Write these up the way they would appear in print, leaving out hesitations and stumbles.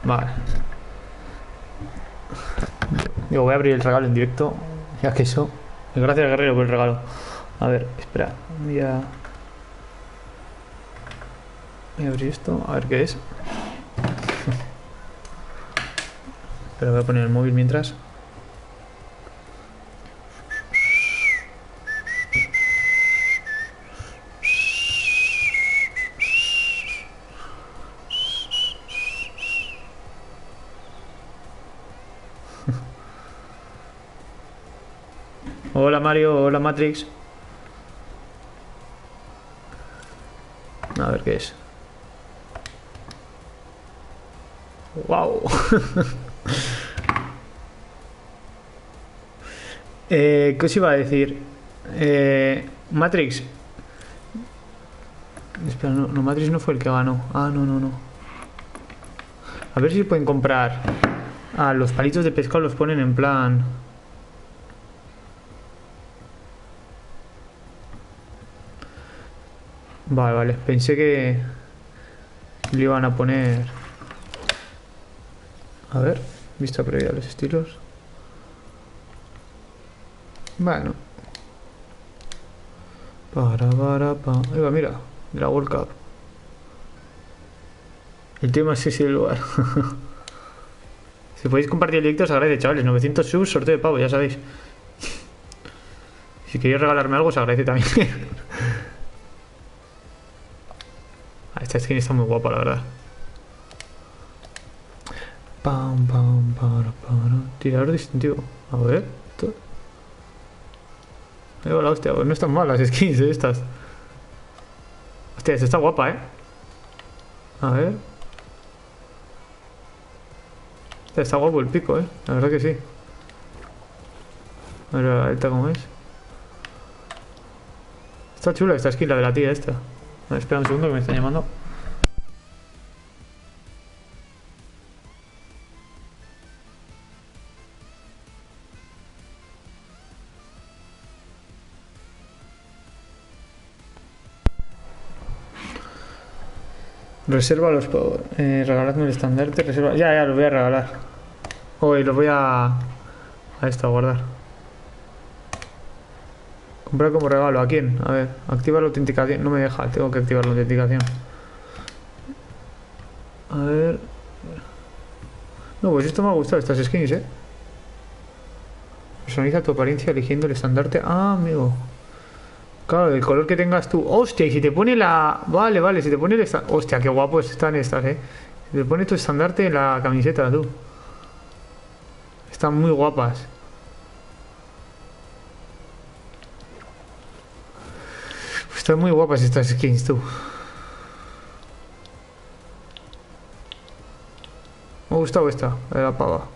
Vale. Digo, voy a abrir el regalo en directo. Ya que eso. Gracias, Guerrero, por el regalo. A ver, espera. Voy a abrir esto. A ver qué es. Pero voy a poner el móvil mientras. Hola Mario, hola Matrix. A ver qué es. ¡Wow! ¿Qué os iba a decir? Matrix. Espera, no, Matrix no fue el que ganó. Ah, no. A ver si pueden comprar. Ah, los palitos de pescado los ponen en plan. Vale. Pensé que le iban a poner. A ver, vista previa a los estilos. Bueno. Ahí va, mira, de la World Cup. El tema es ese lugar. Si podéis compartir el directo os agradece, chavales. 900 subs, sorteo de pavo, ya sabéis. Si queréis regalarme algo os agradece también. Esta skin está muy guapa, la verdad. Tirador distintivo. A ver. Ahí va la hostia, pues no están mal las skins estas. Hostia, esta está guapa, A ver. Está guapo el pico, la verdad que sí. A ver la alta cómo es. Está chula esta skin, la de la tía esta. A ver, espera un segundo que me están llamando. Reserva los pavos. Regaladme el estandarte. Reserva. Ya, los voy a regalar. Y los voy a esto, a guardar. Comprar como regalo. ¿A quién? A ver, activar la autenticación. No me deja, tengo que activar la autenticación. A ver. No, pues esto me ha gustado, estas skins, Personaliza tu apariencia eligiendo el estandarte. Ah, amigo. Claro, el color que tengas tú. Hostia, y si te pone la. Vale, si te pone el estandarte. Hostia, qué guapos están estas, Si te pone tu estandarte en la camiseta, tú. Están muy guapas. Están muy guapas estas skins, tú. Me ha gustado esta, la de la pava.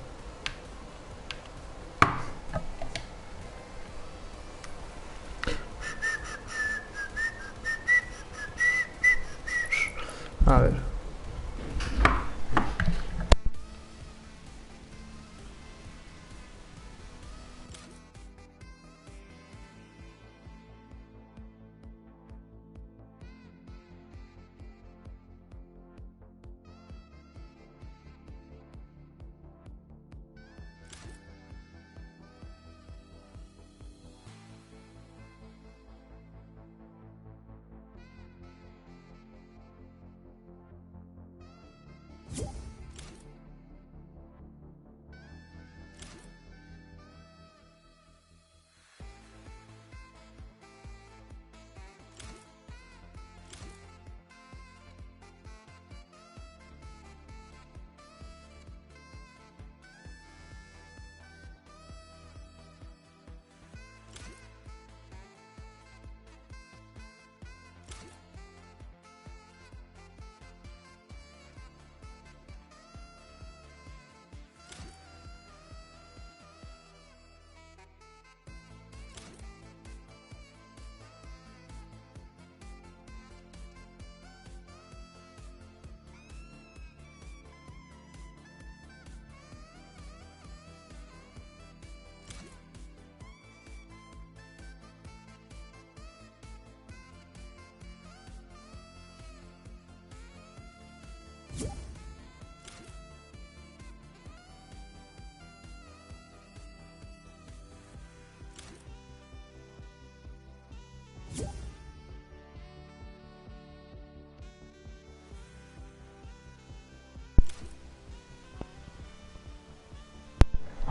A ver.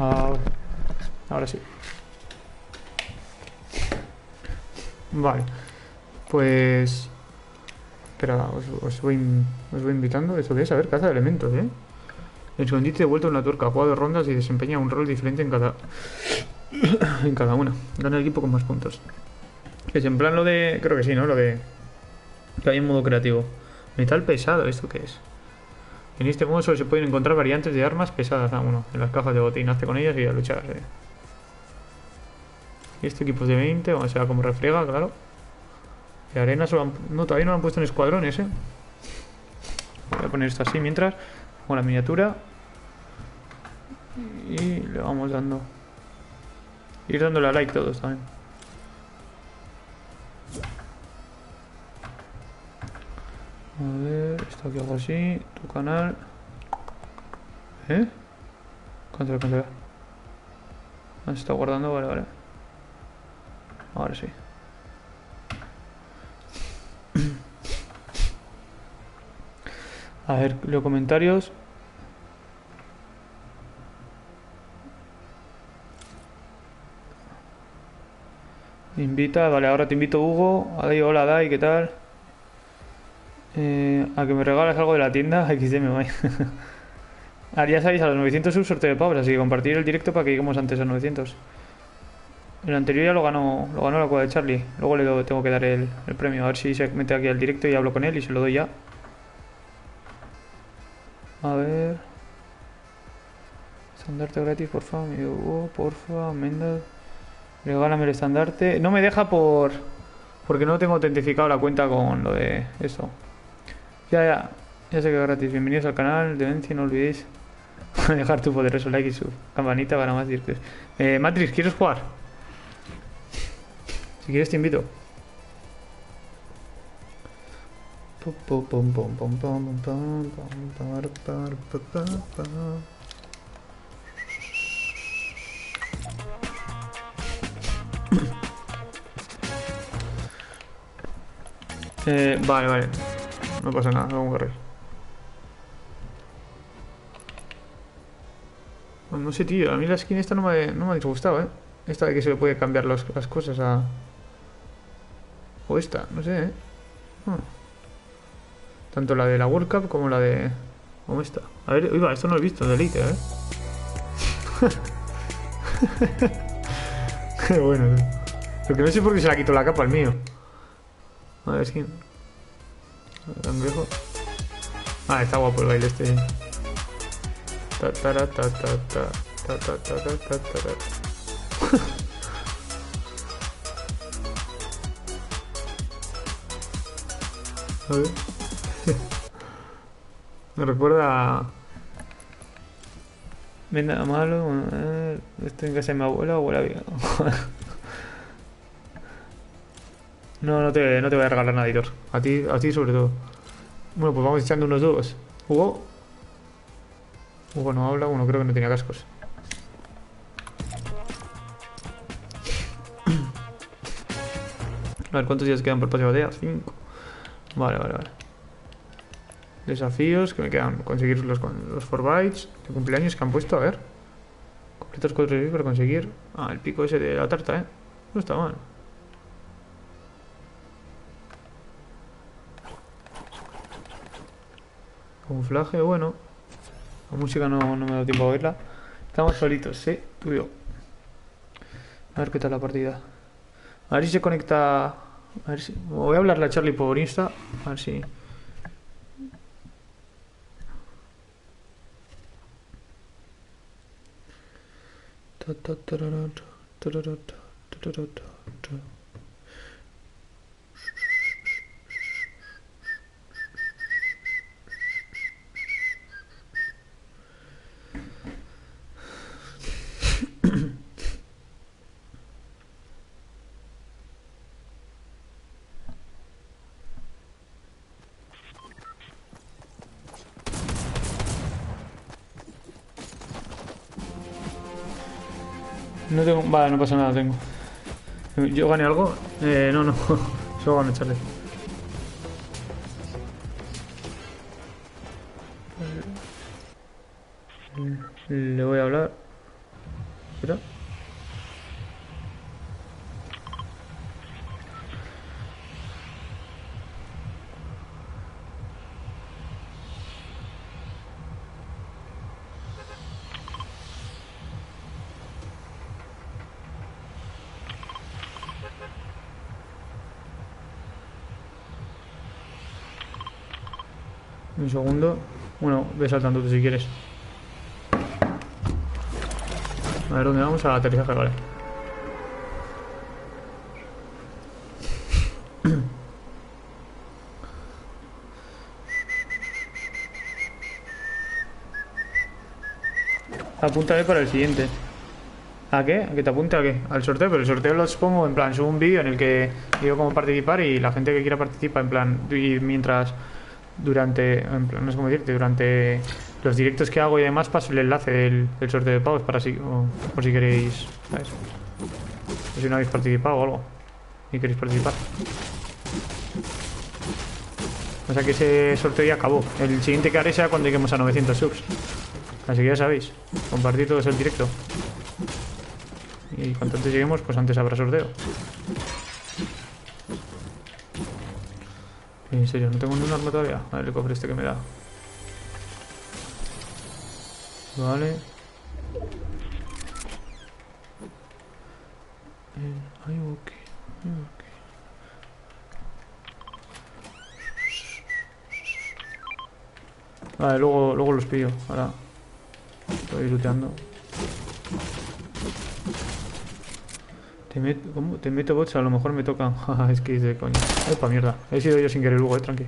Ahora, ahora sí. Vale. Pues... Espera, os voy invitando. ¿Eso qué es? A ver, caza de elementos, ¿eh? El segundito de vuelta una tuerca. Juega 2 rondas y desempeña un rol diferente en cada... en cada una. Gana el equipo con más puntos. Es en plan lo de... Creo que sí, ¿no? Lo de... Que hay en modo creativo. Metal pesado, ¿esto qué es? En este modo solo se pueden encontrar variantes de armas pesadas. Ah, bueno, en las cajas de botín. Hazte con ellas y a luchar, Y este equipo es de 20, o sea, como refriega, claro. Y arena solo han... No, todavía no lo han puesto en escuadrones, Voy a poner esto así mientras. Con la miniatura. Y le vamos dando. Ir dándole a like todos también. A ver, esto aquí hago así. Tu canal. Cancela. Se está guardando, vale. Ahora sí. A ver, leo comentarios. Invita, vale, ahora te invito, Hugo. Hola, Dai, ¿qué tal? A que me regales algo de la tienda. XD. Ya sabéis, a los 900 subs sorteo de pavos, así que compartir el directo para que lleguemos antes a 900. El anterior ya lo ganó la cueva de Charlie. Luego le tengo que dar el premio. A ver si se mete aquí al directo y hablo con él y se lo doy ya. A ver. Estandarte gratis, porfa. Porfa, Mendel. Regálame el estandarte. No me deja porque no tengo autentificado la cuenta con lo de eso. Ya sé que es gratis. Bienvenidos al canal. Demencia, no olvidéis dejar tu poderoso like y su campanita para más directos. Matrix, ¿quieres jugar? Si quieres te invito. Vale. No pasa nada, hago un carril. Bueno, no sé, tío. A mí la skin esta no me ha disgustado, Esta de que se le puede cambiar las cosas a... O esta, no sé, Tanto la de la World Cup como la de... Como esta. A ver, oiga, esto no lo he visto, de Elite, Qué bueno, tío. Lo que no sé por qué se la quitó la capa al mío. A ver, skin. Cangrejo. Está guapo el baile este. A ver. Me recuerda. Venda malo. Estoy en casa de mi abuela bien. No te voy a regalar nada, editor. A ti sobre todo. Bueno, pues vamos echando unos dúos. Hugo no habla, bueno, creo que no tenía cascos. A ver, ¿cuántos días quedan por pase de batalla? 5. Vale. Desafíos que me quedan. Conseguir los 4 bytes de cumpleaños que han puesto, a ver. Completos 4 días para conseguir. El pico ese de la tarta, No está mal. Camuflaje, bueno. La música no me da tiempo a verla. Estamos solitos, tú y yo. A ver qué tal la partida. A ver si se conecta. A ver si... Voy a hablarle a Charlie por Insta. A ver si... No tengo... Vale, no pasa nada, tengo. ¿Yo gané algo? No. Solo gano Charlie. Le voy a hablar. Espera. Un segundo. Bueno, ve saltando tú si quieres. A ver dónde vamos, a aterrizaje, vale. Apúntame para el siguiente. ¿A qué? ¿A que te apunte a qué? Al sorteo, pero el sorteo los pongo en plan, subo un vídeo en el que digo cómo participar y la gente que quiera participar en plan, y mientras durante, en plan, no sé cómo decirte, durante los directos que hago y demás paso el enlace del sorteo de pavos para si, o, por si queréis, ¿sabes? O si no habéis participado o algo y queréis participar. O sea que ese sorteo ya acabó. El siguiente que haré será cuando lleguemos a 900 subs. Así que ya sabéis, compartir todos el directo. Y cuanto antes lleguemos, pues antes habrá sorteo. En serio, no tengo ni un arma todavía. A ver el cofre este que me da. Vale. Ay, ok. Vale, luego los pillo. Ahora estoy looteando. ¿Cómo? Te meto bots, a lo mejor me tocan. Es que es de coña. Ay, pa' mierda. He sido yo sin querer luego, tranqui.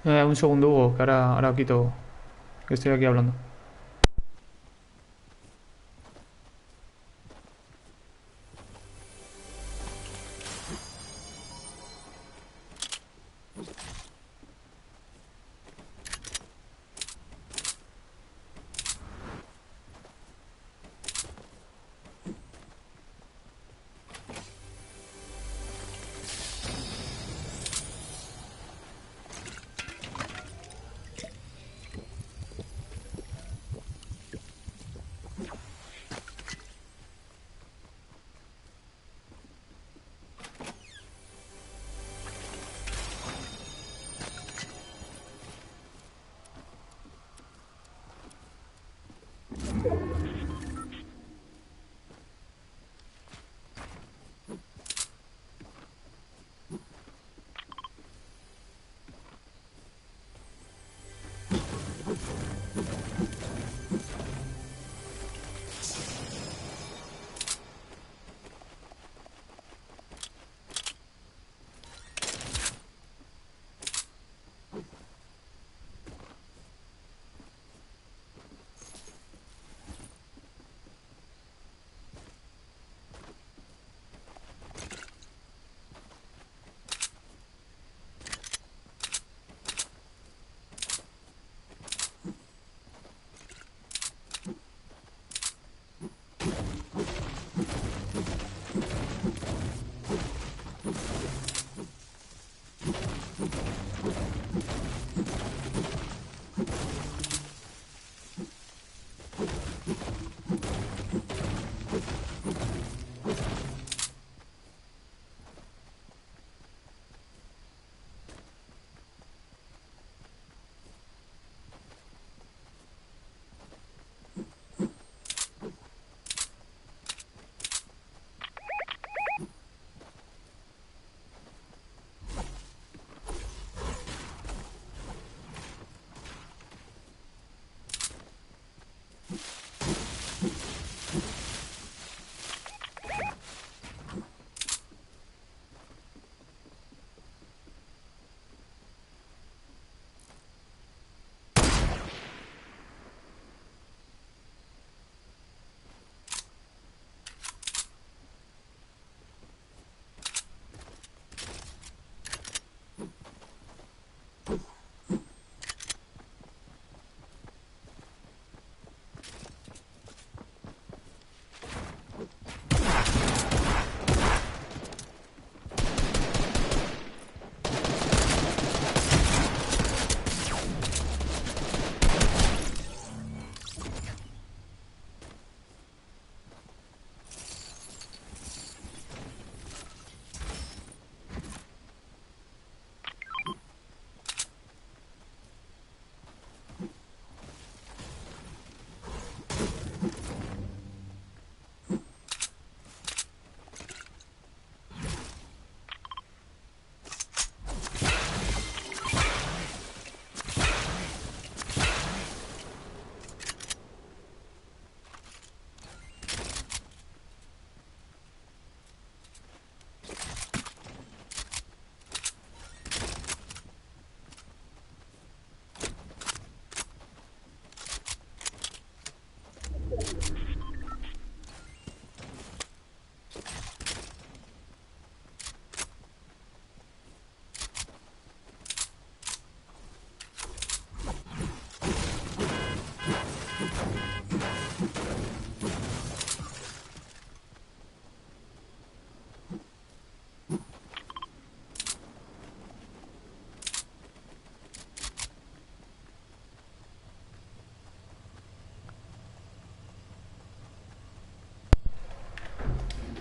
Un segundo, Hugo, que ahora quito. Que estoy aquí hablando.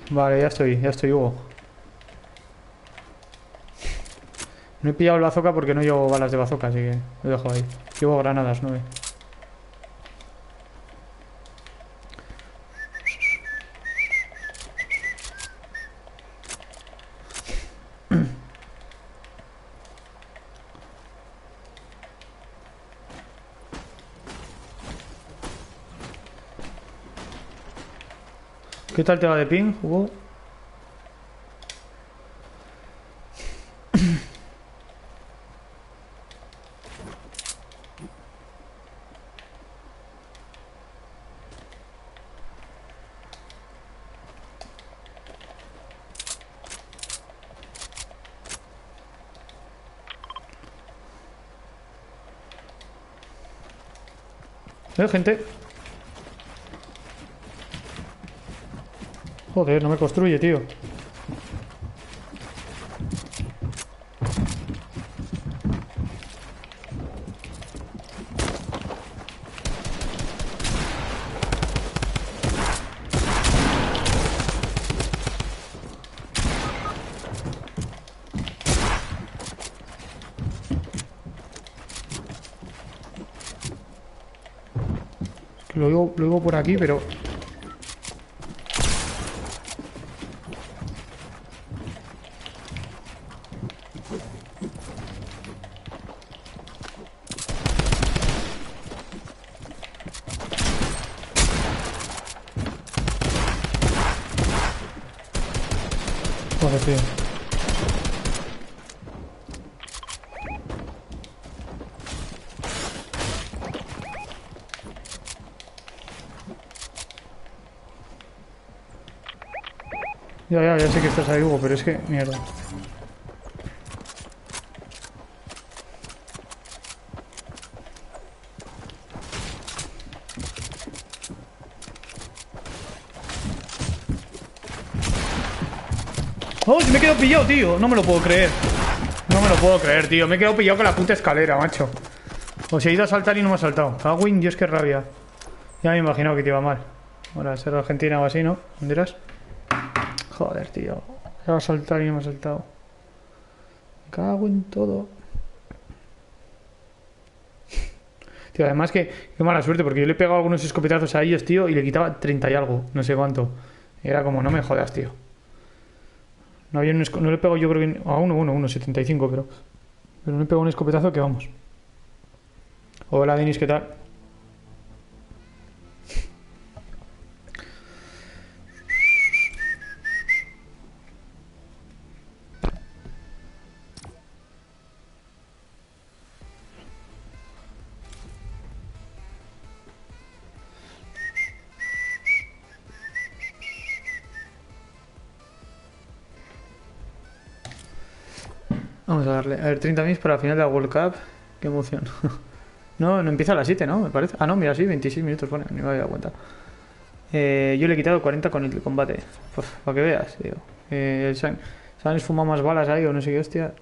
Vale, ya estoy, Hugo. No he pillado el bazooka porque no llevo balas de bazooka, así que lo dejo ahí. Llevo granadas, 9. ¿Qué tal te va de ping, Hugo? Gente. Joder, no me construye, tío. Lo digo por aquí, pero... Joder, tío. Ya sé que estás ahí, Hugo, pero es que... Mierda. ¡Oh, se me he quedado pillado, tío! No me lo puedo creer. No me lo puedo creer, tío. Me he quedado pillado con la puta escalera, macho. O sea, he ido a saltar y no me ha saltado. Cago en Dios, qué rabia. Ya me he imaginado que te iba mal. Ahora, ser Argentina o así, ¿no? ¿Dónde eras? Joder, tío. Ya va a saltar y no me ha saltado. Me cago en todo. Tío, además que... Qué mala suerte, porque yo le he pegado algunos escopetazos a ellos, tío, y le quitaba 30 y algo. No sé cuánto. Era como, no me jodas, tío. No había no le pego yo creo que a uno 75, pero no le pego un escopetazo que vamos. Hola Denis, ¿qué tal? Vamos a darle. A ver, 30 mil para la final de la World Cup. Qué emoción. No empieza a las 7, ¿no? Me parece. Ah, no, mira, sí, 26 minutos pone. Ni me había dado cuenta. Yo le he quitado 40 con el combate. Pues, para que veas, tío. Se han esfumado más balas ahí o no sé qué, hostia.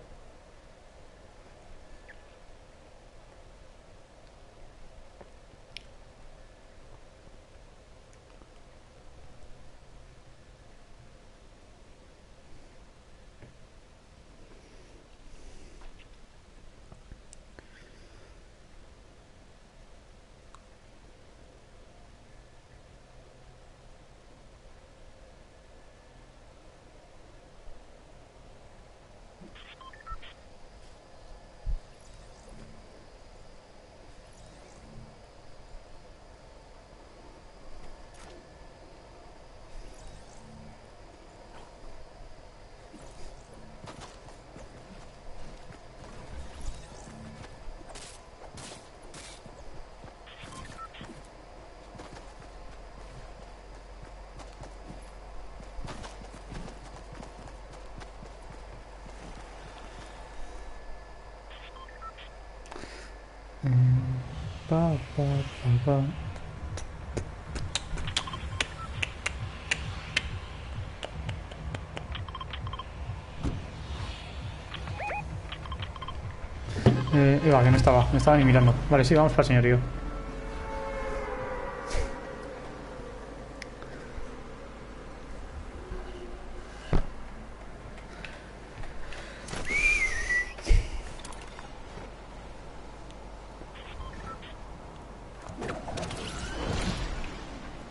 Pa. Va, que no estaba ni mirando. Vale, sí, vamos para el señorío.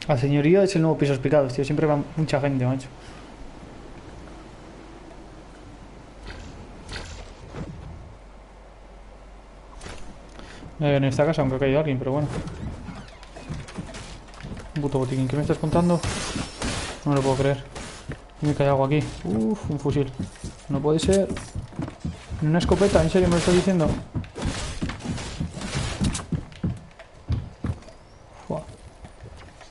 La señoría es el nuevo pisos picados, tío. Siempre va mucha gente, macho. En esta casa, aunque ha caído alguien, pero bueno. Un puto botiquín. ¿Qué me estás contando? No lo puedo creer. Dime que hay algo aquí. Uf, un fusil. No puede ser. ¿Una escopeta? ¿En serio me lo estás diciendo? Fua.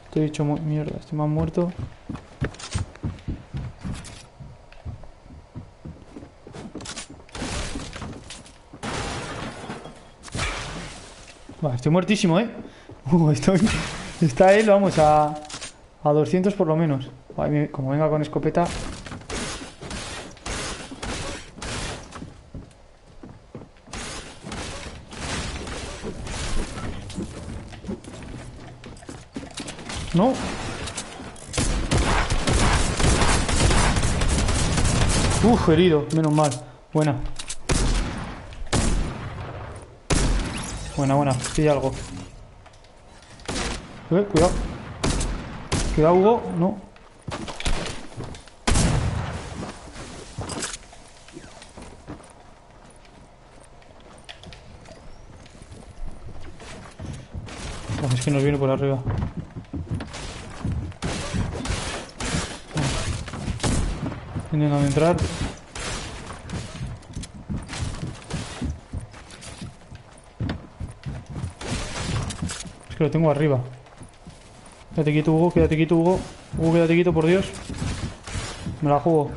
Estoy hecho mierda. Estoy más muerto. Vale, estoy muertísimo, ¿eh? Estoy... Está él, vamos, a 200 por lo menos. Vale, como venga con escopeta... No. Uf, herido, menos mal. Buena. Buena. Pilla algo. Cuidado. Cuidado, Hugo. No. Es que nos viene por arriba. Intentando entrar. Es que lo tengo arriba. Quédate quieto, Hugo. Quédate quieto, Hugo. Hugo, quédate quieto, por Dios. Me la juego.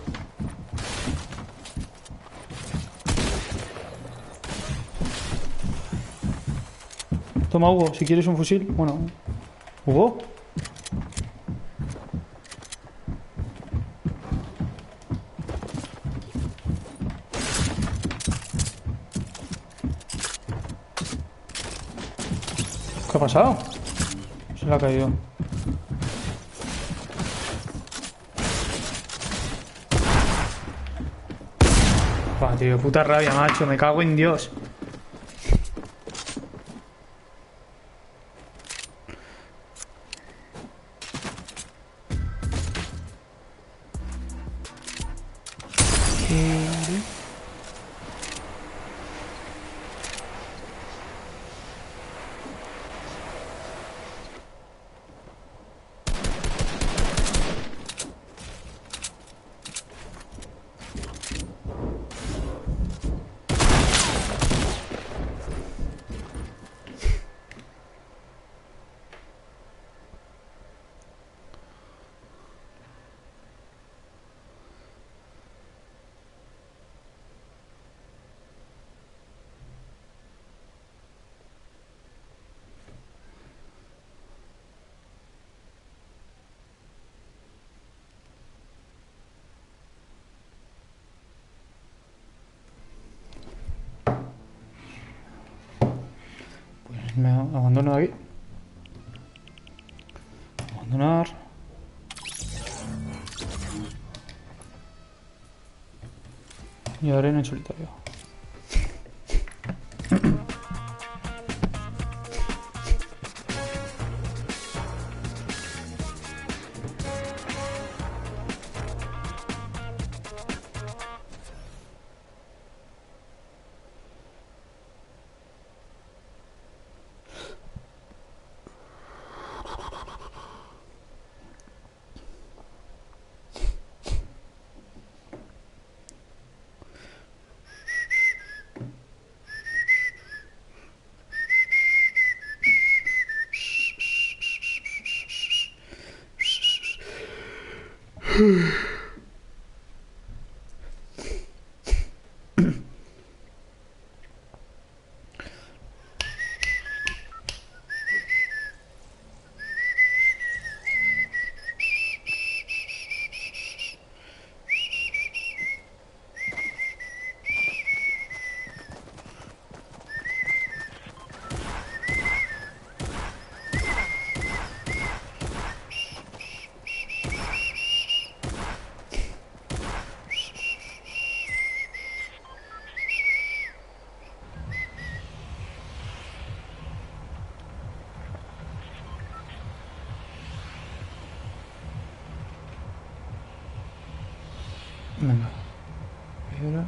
Toma, Hugo, si quieres un fusil. Bueno. ¿Hugo? ¿Qué ha pasado? Se le ha caído. Buah, tío, puta rabia, macho. Me cago en Dios. Me abandono de aquí. Abandonar. Y arena en solitario. Venga. Y ahora...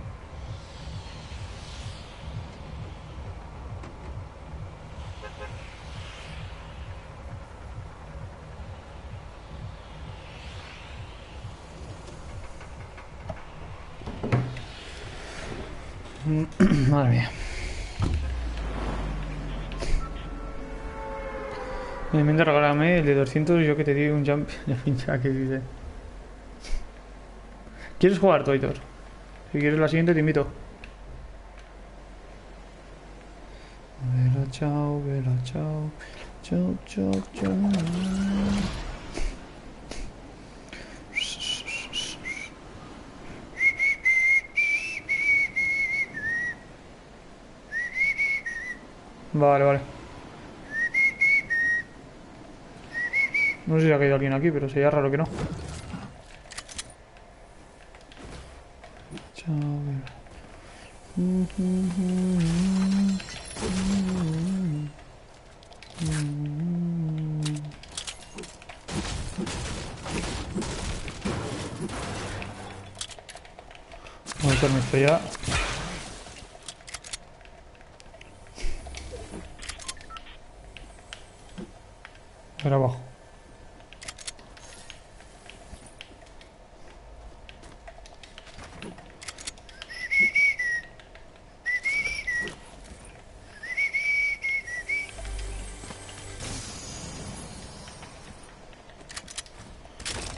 Madre mía. Me invento regálame el de 200 yo que te di un jump. Ya que dice. ¿Quieres jugar, Toitor? Si quieres la siguiente te invito. Vela, chao, vela, chao. Chao, chao, chao. Vale, vale. No sé si ha caído alguien aquí, pero sería raro que no. Chao, vela. Voy a echarme esto ya. Ahora abajo.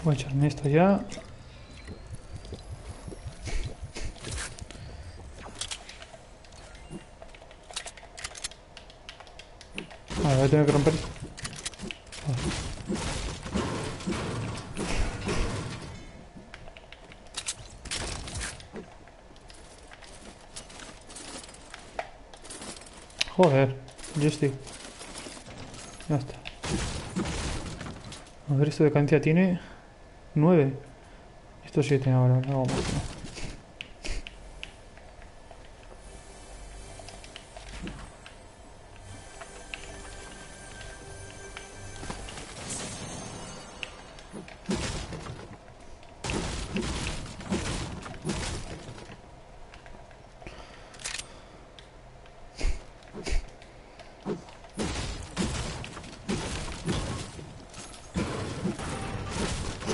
Voy a echarme esto ya. Vale, voy a tener que romper. Joder, joystick. Ya está. A ver, esto de cadencia tiene 9. Esto 7 ahora, no, más que no.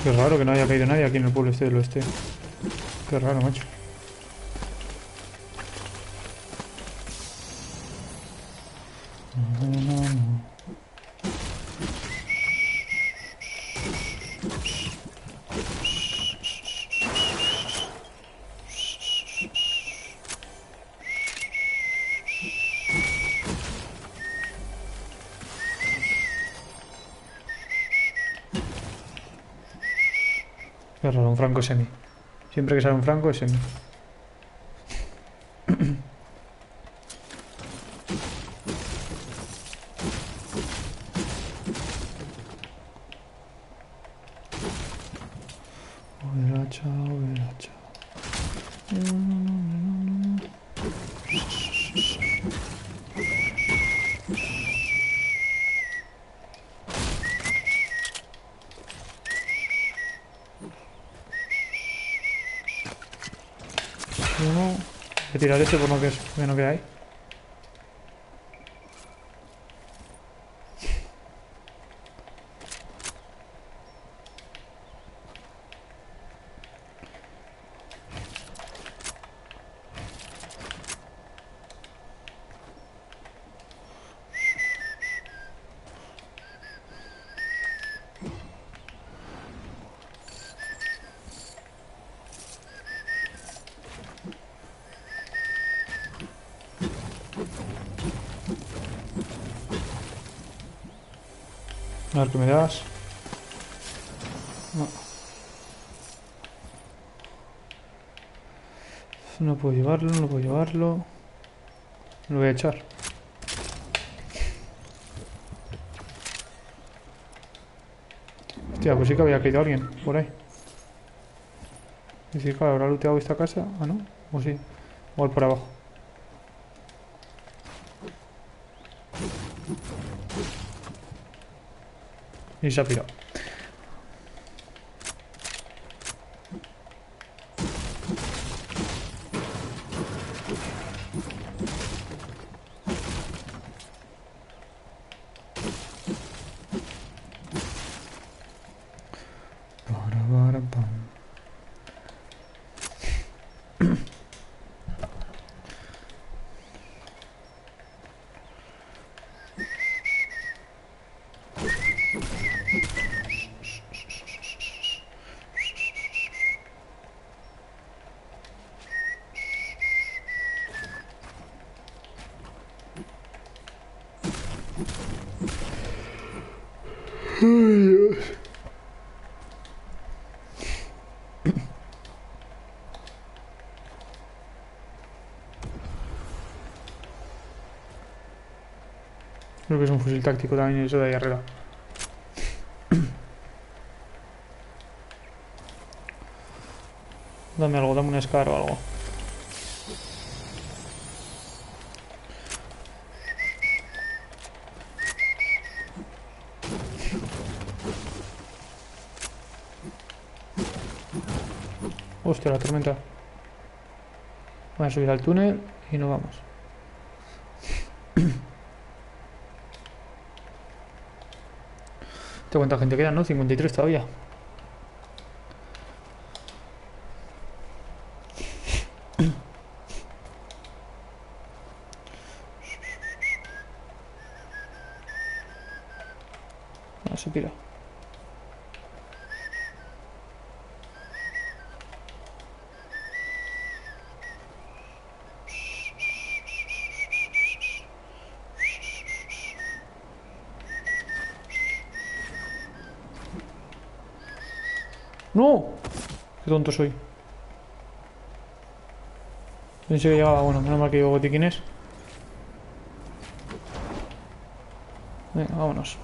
Qué raro que no haya caído nadie aquí en el pueblo este del oeste. Qué raro, macho. Qué raro, un franco semi. Siempre que sale un franco es semi. Vela, chao, vela, chao. Voy a tirar este por no que no queda ahí. A ver qué me das. No. No puedo llevarlo, no puedo llevarlo. Lo voy a echar. Hostia, pues sí que había caído alguien por ahí. Es decir, claro, habrá looteado esta casa. Ah, no. O sí. Igual por abajo. Y se ha pirado. Creo que es un fusil táctico también eso de ahí arriba. Dame algo, dame un Scar o algo. Hostia, la tormenta. Voy a subir al túnel y nos vamos. ¿Te cuánta gente queda, no? 53 todavía. No, se pira. ¡No! Qué tonto soy. Pensé que llegaba, bueno, menos mal que llevo botiquines. Venga, vámonos.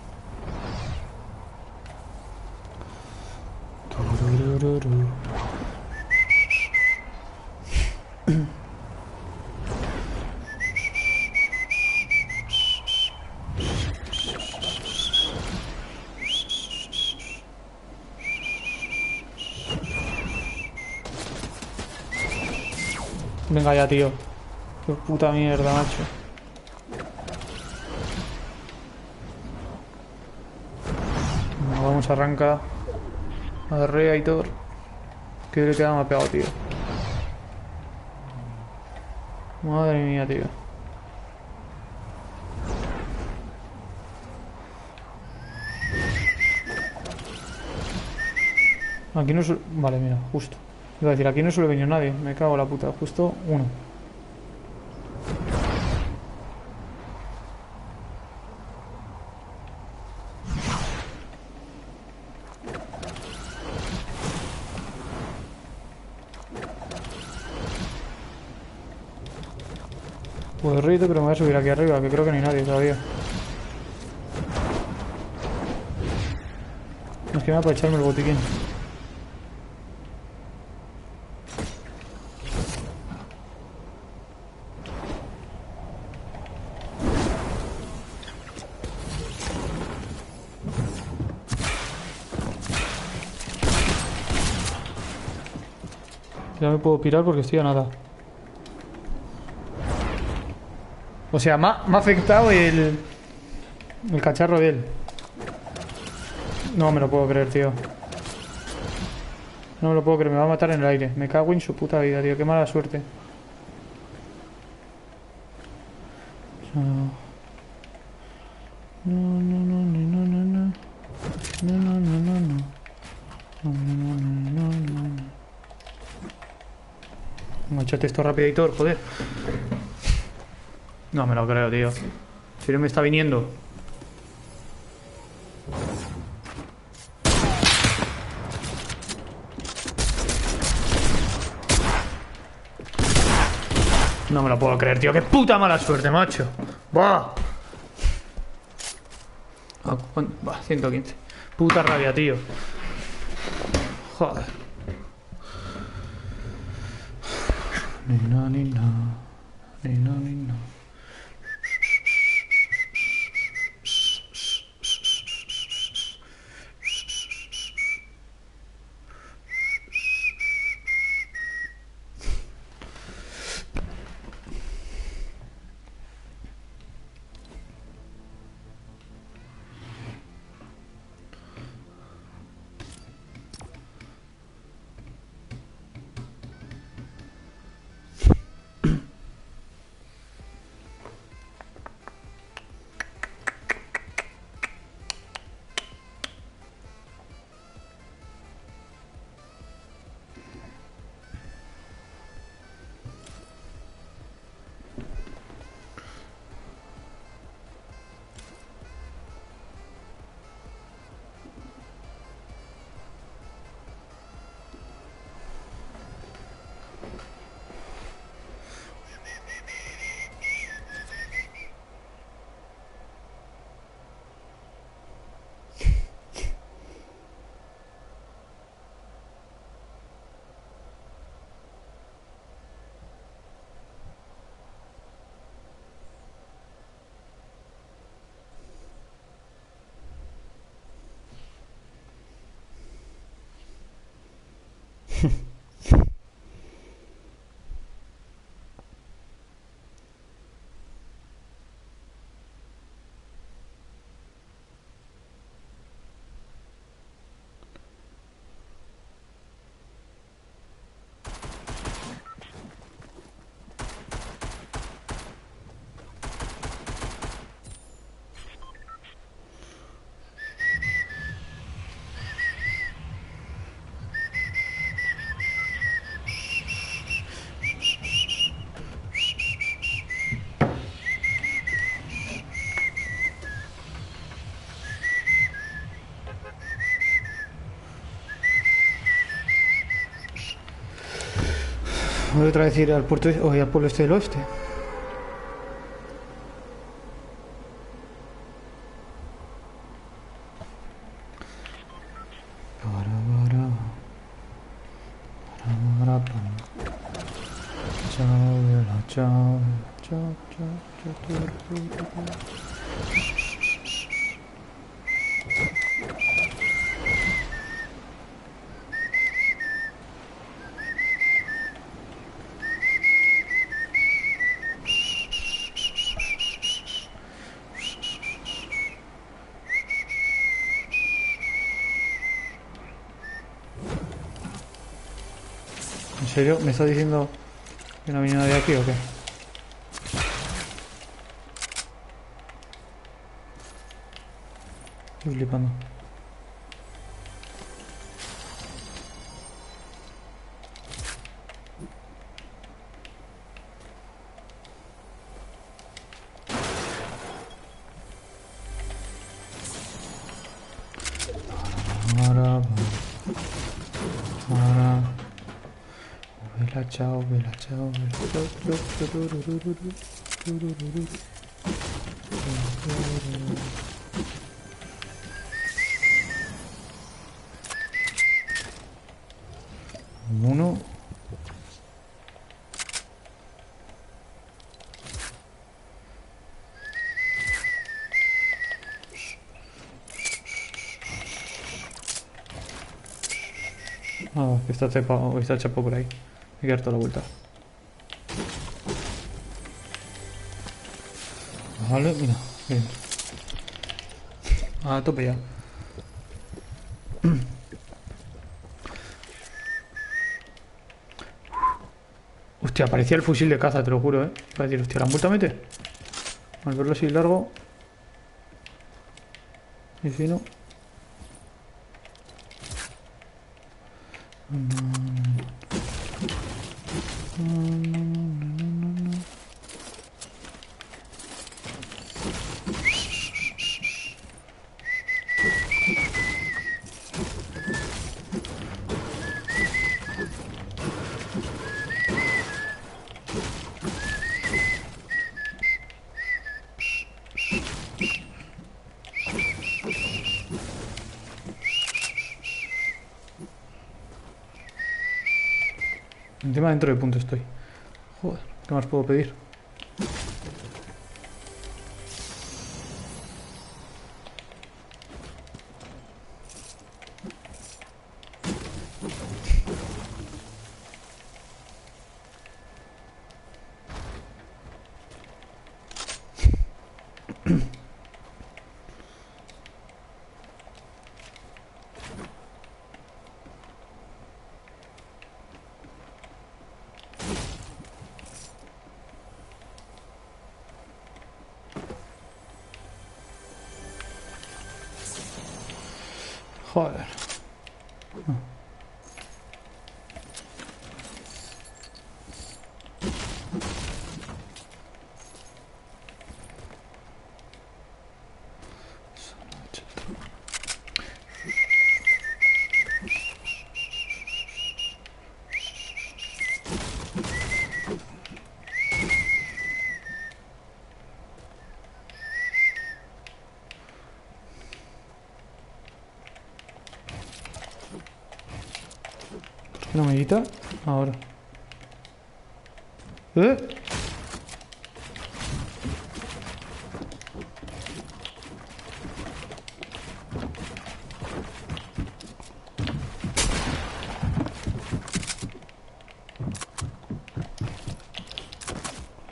Venga ya, tío. Qué puta mierda, macho. Bueno, vamos a arrancar. Agarré a Hitor. Que le queda más pegado, tío. Madre mía, tío. Aquí no suele... Vale, mira, justo. Iba a decir, aquí no suele venir nadie. Me cago en la puta. Justo uno. Pues rito, pero me voy a subir aquí arriba, que creo que no hay nadie todavía. No es que me va para echarme el botiquín. Ya me puedo pirar porque estoy a nada. O sea, me ha afectado el cacharro de él. No me lo puedo creer, tío. No me lo puedo creer, me va a matar en el aire. Me cago en su puta vida, tío. Qué mala suerte. No, no, no, no, no, no, no. No, no, no, no, no. No, no, no, no, no. Échate esto rapidito, joder. No me lo creo, tío. Si no me está viniendo. No me lo puedo creer, tío. Qué puta mala suerte, macho. ¡Bah! Bah, 115. Puta rabia, tío. Joder. Ni no, ni no. Ni no, ni no. Voy otra vez a ir al puerto o al pueblo este del oeste. Chao, chao, chao, chao. ¿En serio? ¿Me estás diciendo que no ha venido nadie aquí o qué? Estoy flipando. Vela, chao, vela, chao, vela, uno. Ah, que está chapado, está chapado por ahí. Hay que dar toda la vuelta. Vale, mira, bien. A tope ya. Hostia, parecía el fusil de caza, te lo juro, para decir, hostia, ¿la han vuelto a meter? Al verlo así largo. Y si no. Encima dentro del punto estoy. Joder, ¿qué más puedo pedir? Joder. ¿No me quita? Ahora.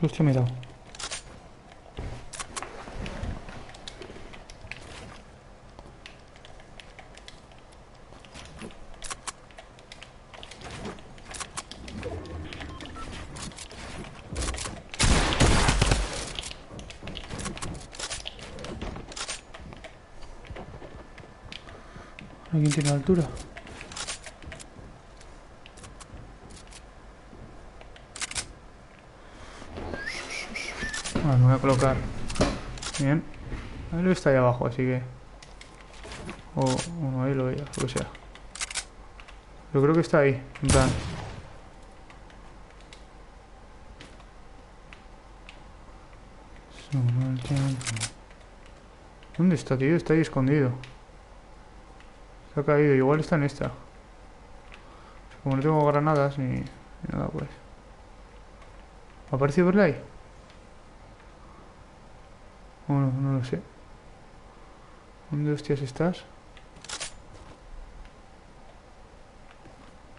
Hostia, me he dado. ¿Alguien tiene altura? Me voy a colocar. Bien. Él está ahí abajo, así que... O no, él o ella, lo que sea. Yo creo que está ahí, en plan... No, el tiempo. ¿Dónde está, tío? Está ahí escondido. Se ha caído. Igual está en esta. Como no tengo granadas ni nada, pues. ¿Ha aparecido por ahí? Oh, no, no lo sé. ¿Dónde hostias estás?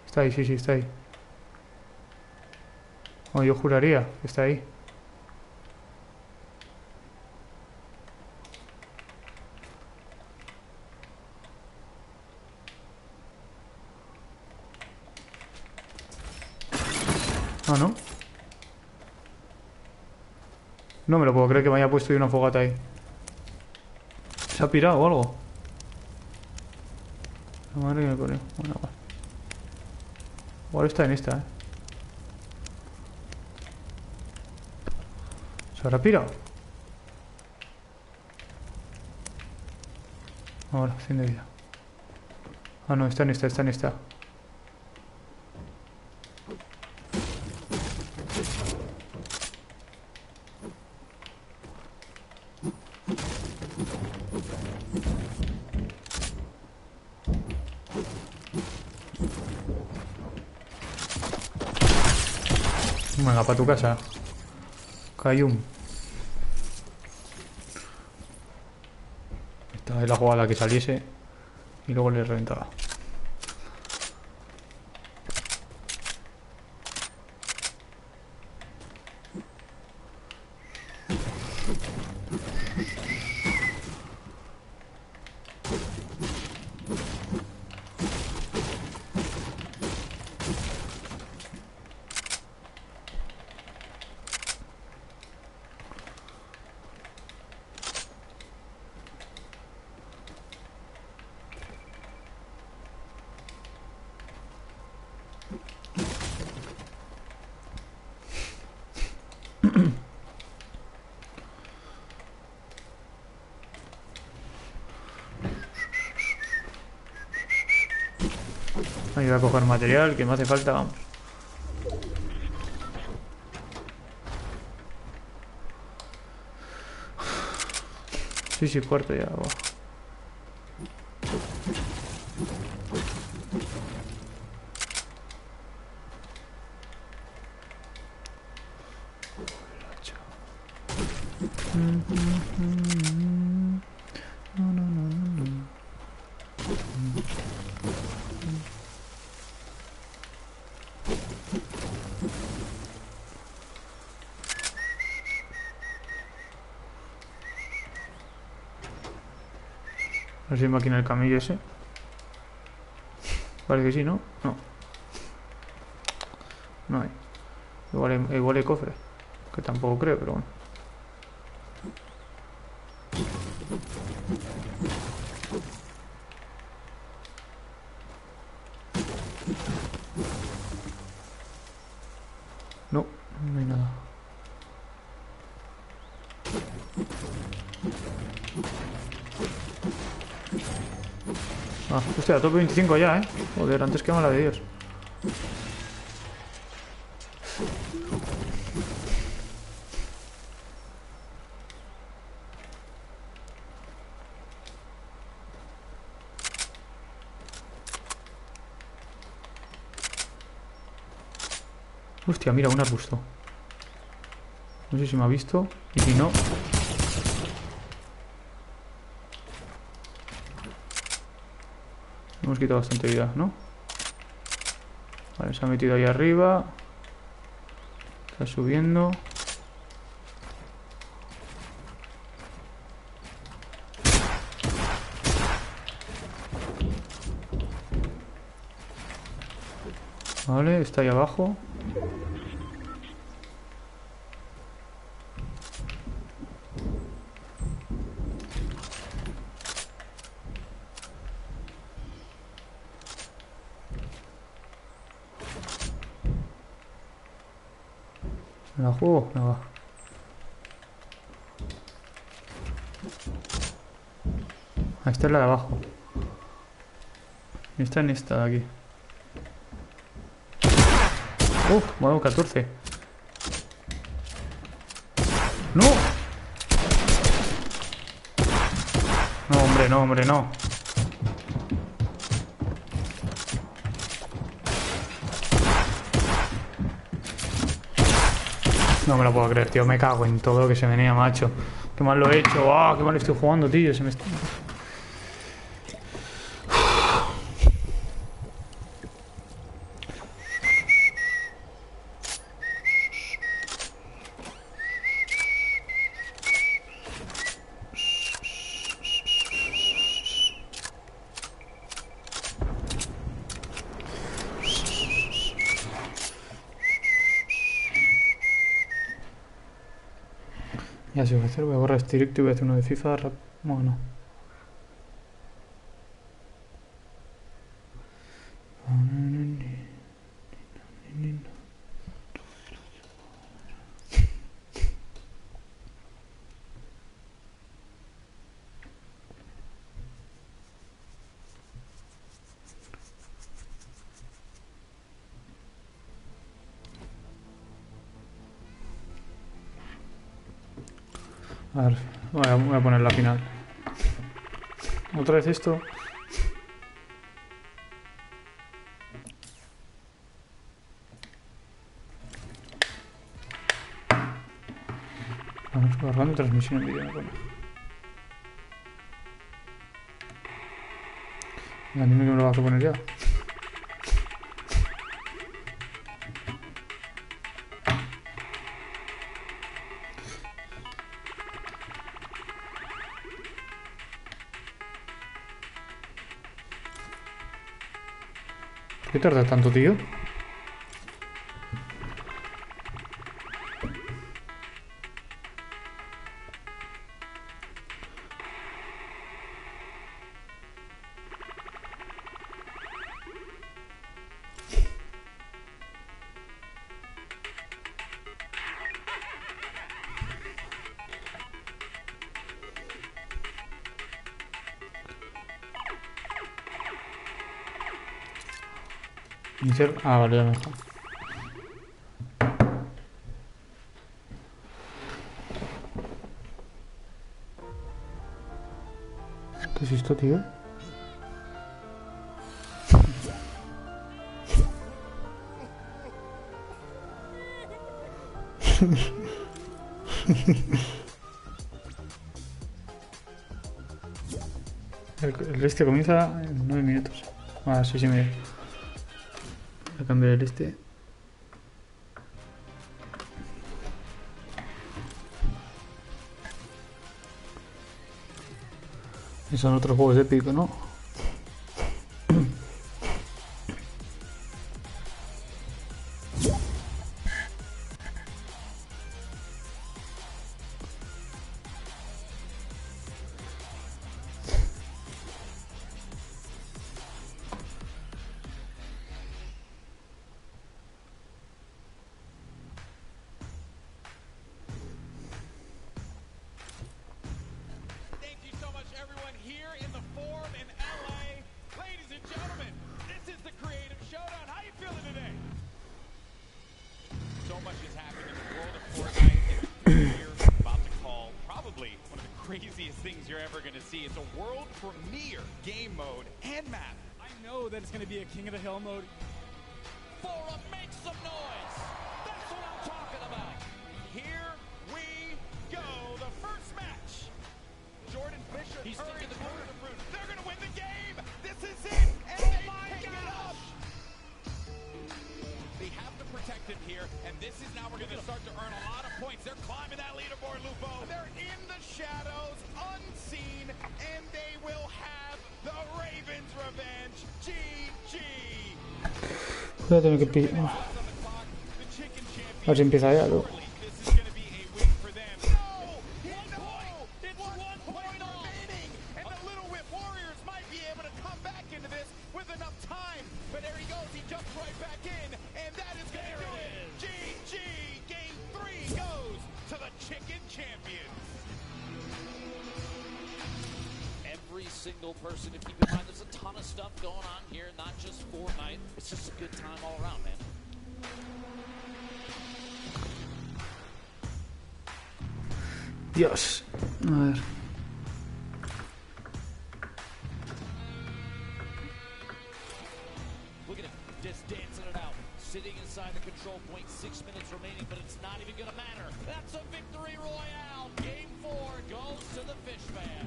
Está ahí, sí, sí, está ahí. Oh, yo juraría que está ahí. Ah, ¿no? No me lo puedo creer que me haya puesto yo una fogata ahí. ¿Se ha pirado o algo? La madre que me pone. Bueno, igual. Igual está en esta, ¿eh? ¿Se habrá pirado? Ahora, 100 de vida. Ah, no, está en esta, está en esta. Venga, para tu casa. Cayum. Esta es la jugada que saliese y luego le reventaba. Ahí voy a coger material que me hace falta, vamos. Sí, sí, cuarto ya. Va. A ver si hay máquina del camello ese. Parece que sí, ¿no? No. No hay. Igual hay cofre. Que tampoco creo, pero bueno. No, no hay nada. Ah, hostia, tope 25 ya, ¿eh? Joder, antes que mala de Dios. Hostia, mira, un arbusto. No sé si me ha visto. Y si no... Hemos quitado bastante vida, ¿no? Vale, se ha metido ahí arriba. Está subiendo. Vale, está ahí abajo. ¿Me la juego? No va. Esta es la de abajo. Está en esta de aquí. Bueno, 14. ¡No! hombre, no, hombre, no. No me lo puedo creer, tío. Me cago en todo lo que se venía, macho. Qué mal lo he hecho. ¡Ah! Qué mal estoy jugando, tío. Se me está... Ya sé, voy a borrar este directo y voy a hacer uno de FIFA. Bueno. A ver, voy a poner la final. Otra vez esto. Vamos guardando transmisión en vídeo. Bueno. Ya, dime que me lo vas a poner ya. ¿Por qué tarda tanto, tío? Iniciar. Ah, vale, ya me deja. ¿Qué es esto, tío? El este comienza en 9 minutos. Ah, 6 y medio. Voy a cambiar el este. Y son otros juegos épicos, ¿no? Craziest things you're ever going to see. It's a world premiere game mode and map. I know that it's going to be a King of the Hill mode. Fora, make some noise. That's what I'm talking about. Here we go. The first match. Jordan Fisher. He's sticking the corner. They're going to win the game. This is it. And they pick it up. They have to protect him here. And this is now we're going to start to earn a lot of points. They're climbing that leaderboard, Lupo. They're in the shadows, unseen, and they will have the Ravens' revenge. GG. Voy a tener que pillar. A ver si empieza ya, luego. Single person to keep in mind. There's a ton of stuff going on here, not just Fortnite. It's just a good time all around, man. Dios. A ver. control point, 6 minutes remaining, but it's not even gonna matter. That's a victory royale. Game 4 goes to the fish man.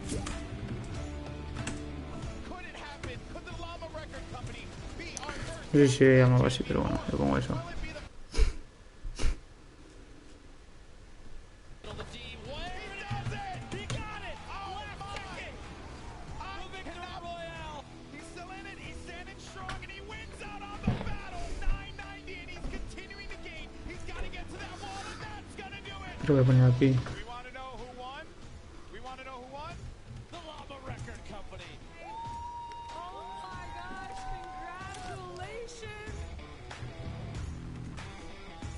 Could it happen? Could the Llama Record Company be our first? No sé si se llama algo así, pero bueno, le pongo eso. Will it be the On the D way. He does it! He got it! Oh my! The victory royale. He's still in it. He's standing strong, and he wins out on the battle. 990, and he's continuing to gain. He's got to get to that wall, and that's gonna do it. Creo que voy a poner aquí. We want to know who won. We want to know who won. The Llama Record Company. Oh my gosh, congratulations!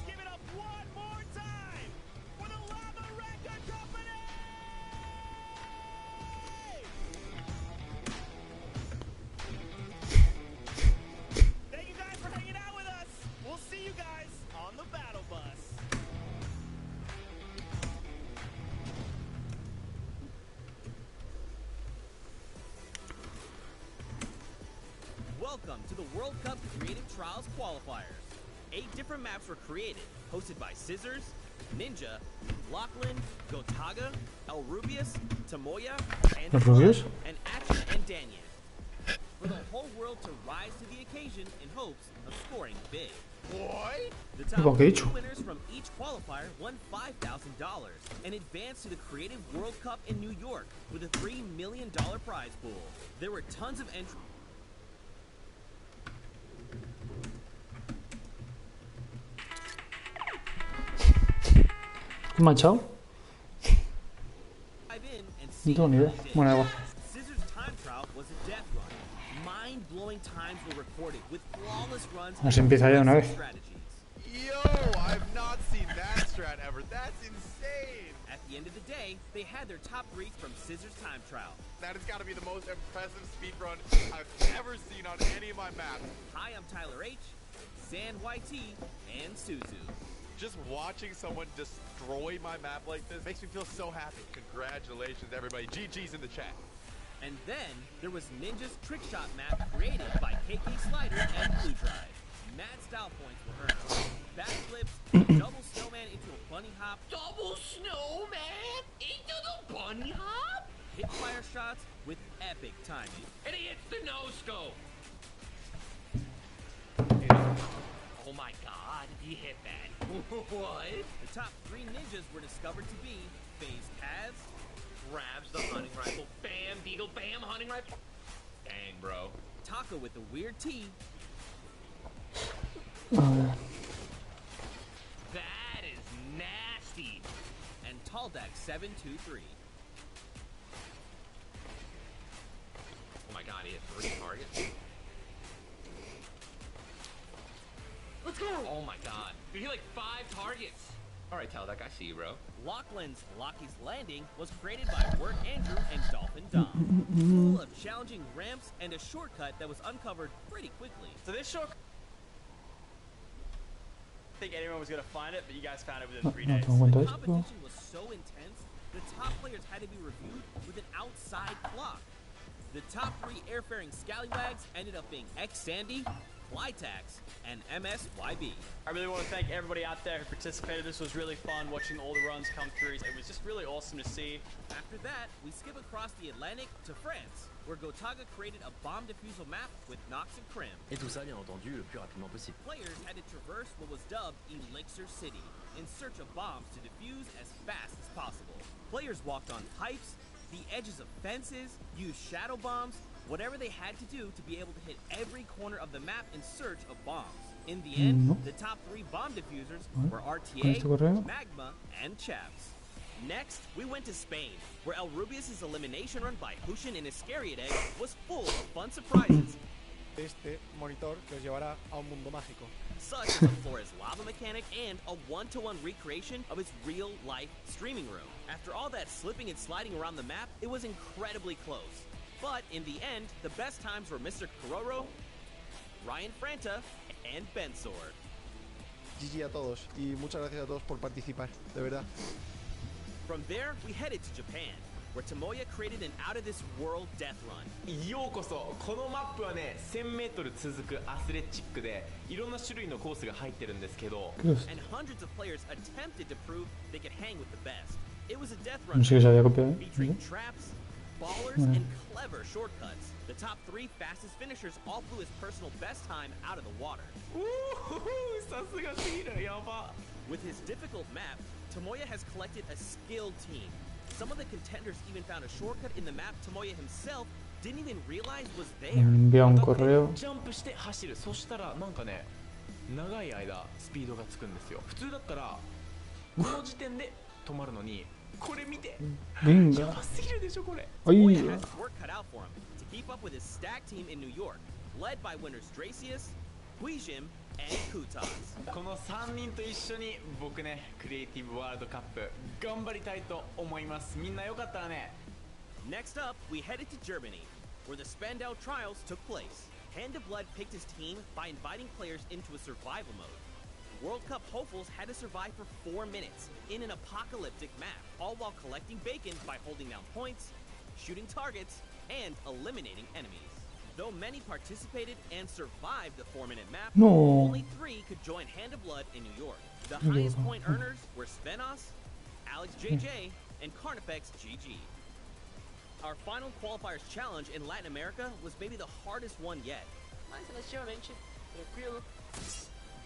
Give it up one more time for the Llama Record Company. Thank you guys for hanging out with us. We'll see you guys on the battle bus. Welcome to the World Cup Creative Trials Qualifiers. 8 different maps were created, hosted by Scissors, Ninja, Lachlan, Gotaga, El Rubius, Tamoya, and ¿El Rubius? and Action and Danyan. For the whole world to rise to the occasion in hopes of scoring big. Boy. The top Lo que he 3 dicho. winners from each qualifier won $5,000 and advanced to the Creative World Cup in New York with a $3 million prize pool. There were tons of entries. ¿Qué me ha echado? Dive in and No see tengo ni idea. how they did. Bueno, da igual. Scissors time trial was a death run. Mind-blowing times were recorded with flawless runs. A ver si empieza ya de una vez. Strategies. Yo, I've not seen that strat ever. That's insane. At the end of the day, they had their top 3 from Scissors time trial. That has got to be the most impressive speed run I've ever seen on any of my maps. Hi, I'm Tyler H, San YT, and Suzu. Just watching someone destroy my map like this makes me feel so happy. Congratulations, everybody. GG's in the chat. And then there was Ninja's trick shot map created by KK Slider and Blue Drive. Mad style points were earned. Backflips, double snowman into a bunny hop, Double snowman into the bunny hop. hit fire shots with epic timing. And he hits the no scope. Oh my god, he hit that. What? The top 3 ninjas were discovered to be FaZe Kaz, Grabs the hunting rifle. Bam, Deagle, bam, hunting rifle. Dang, bro. Taka with the weird T, A ver. That is nasty. and Taldak 723. Oh my god, he hit 3 targets. Let's go! Oh my god. He hit like 5 targets. Alright, Taldak, I see you, bro. Lachlan's Lockie's Landing was created by Work Andrew and Dolphin Dom. Full of challenging ramps and a shortcut that was uncovered pretty quickly. So this short, I think anyone was gonna find it, but you guys found it within 3 No days. tengo cuenta The de esto. competition was so intense, the top players had to be reviewed with an outside clock. The top 3 airfaring scallywags ended up being X Sandy, Flytax, and MSYB. I really want to thank everybody out there who participated. This was really fun watching all the runs come through. It was just really awesome to see. After that, we skip across the Atlantic to France, where Gotaga created a bomb defusal map with Nox and Krim. Et tout ça, bien entendu, le plus rapidement possible. Players had to traverse what was dubbed Elixir City in search of bombs to defuse as fast as possible. Players walked on pipes, the edges of fences, used shadow bombs, whatever they had to do to be able to hit every corner of the map in search of bombs. In the end, No. the top 3 bomb defusers were ¿Con RTA, este correo? Magma, and Chaps. Next, we went to Spain, where El Rubius' elimination run by Hushin and Iscariot Egg was full of fun surprises, Este monitor que os llevará a un mundo mágico. such as a Flores lava mechanic and a one-to-one recreation of its real-life streaming room. After all that slipping and sliding around the map, it was incredibly close. But in the end, the best times were Mr. Kororo, Ryan Franta, and Bensor. GG a todos y muchas gracias a todos por participar, de verdad. From there, we headed to Japan, where Tomoya created an out-of-this-world death run. ようこそ。このマップはね、1000メートル続くアスレチックで、いろんな種類のコースが入ってるんですけど、And hundreds of players attempted to prove they could hang with the best. It was a death run No sé qué se había copiado, featuring traps, ballers, and clever shortcuts. The top 3 fastest finishers all flew his personal best time out of the water. さすがすぎる。やば。 With his difficult map, Tomoya has collected a skilled team. Some of the contenders even found a shortcut in the map Tomoya himself didn't even realize was there. Envía un correo. ジャンプして走る。そしたらなんかね、長い間スピードがつくんですよ。普通だったらこの時点で止まるのに、これ見て。Venga. やばすぎるでしょこれ。Tomoya has his work cut out for him to keep up with his stack team in New York, led by winners Dracius, Huijim, and Kutas. この3人と一緒に僕ね、クリエイティブワールドカップ頑張りたいと思います。みんなよかったらね。 Next up, we headed to Germany, where the Spandau trials took place. Hand of Blood picked his team by inviting players into a survival mode. World Cup hopefuls had to survive for 4 minutes in an apocalyptic map, all while collecting bacon by holding down points, shooting targets, and eliminating enemies. Though many participated and survived the 4-minute map, only 3 could join Hand of Blood in New York. The highest point earners were Svenos, Alex JJ, and Carnifex GG. Our final qualifiers challenge in Latin America was maybe the hardest one yet.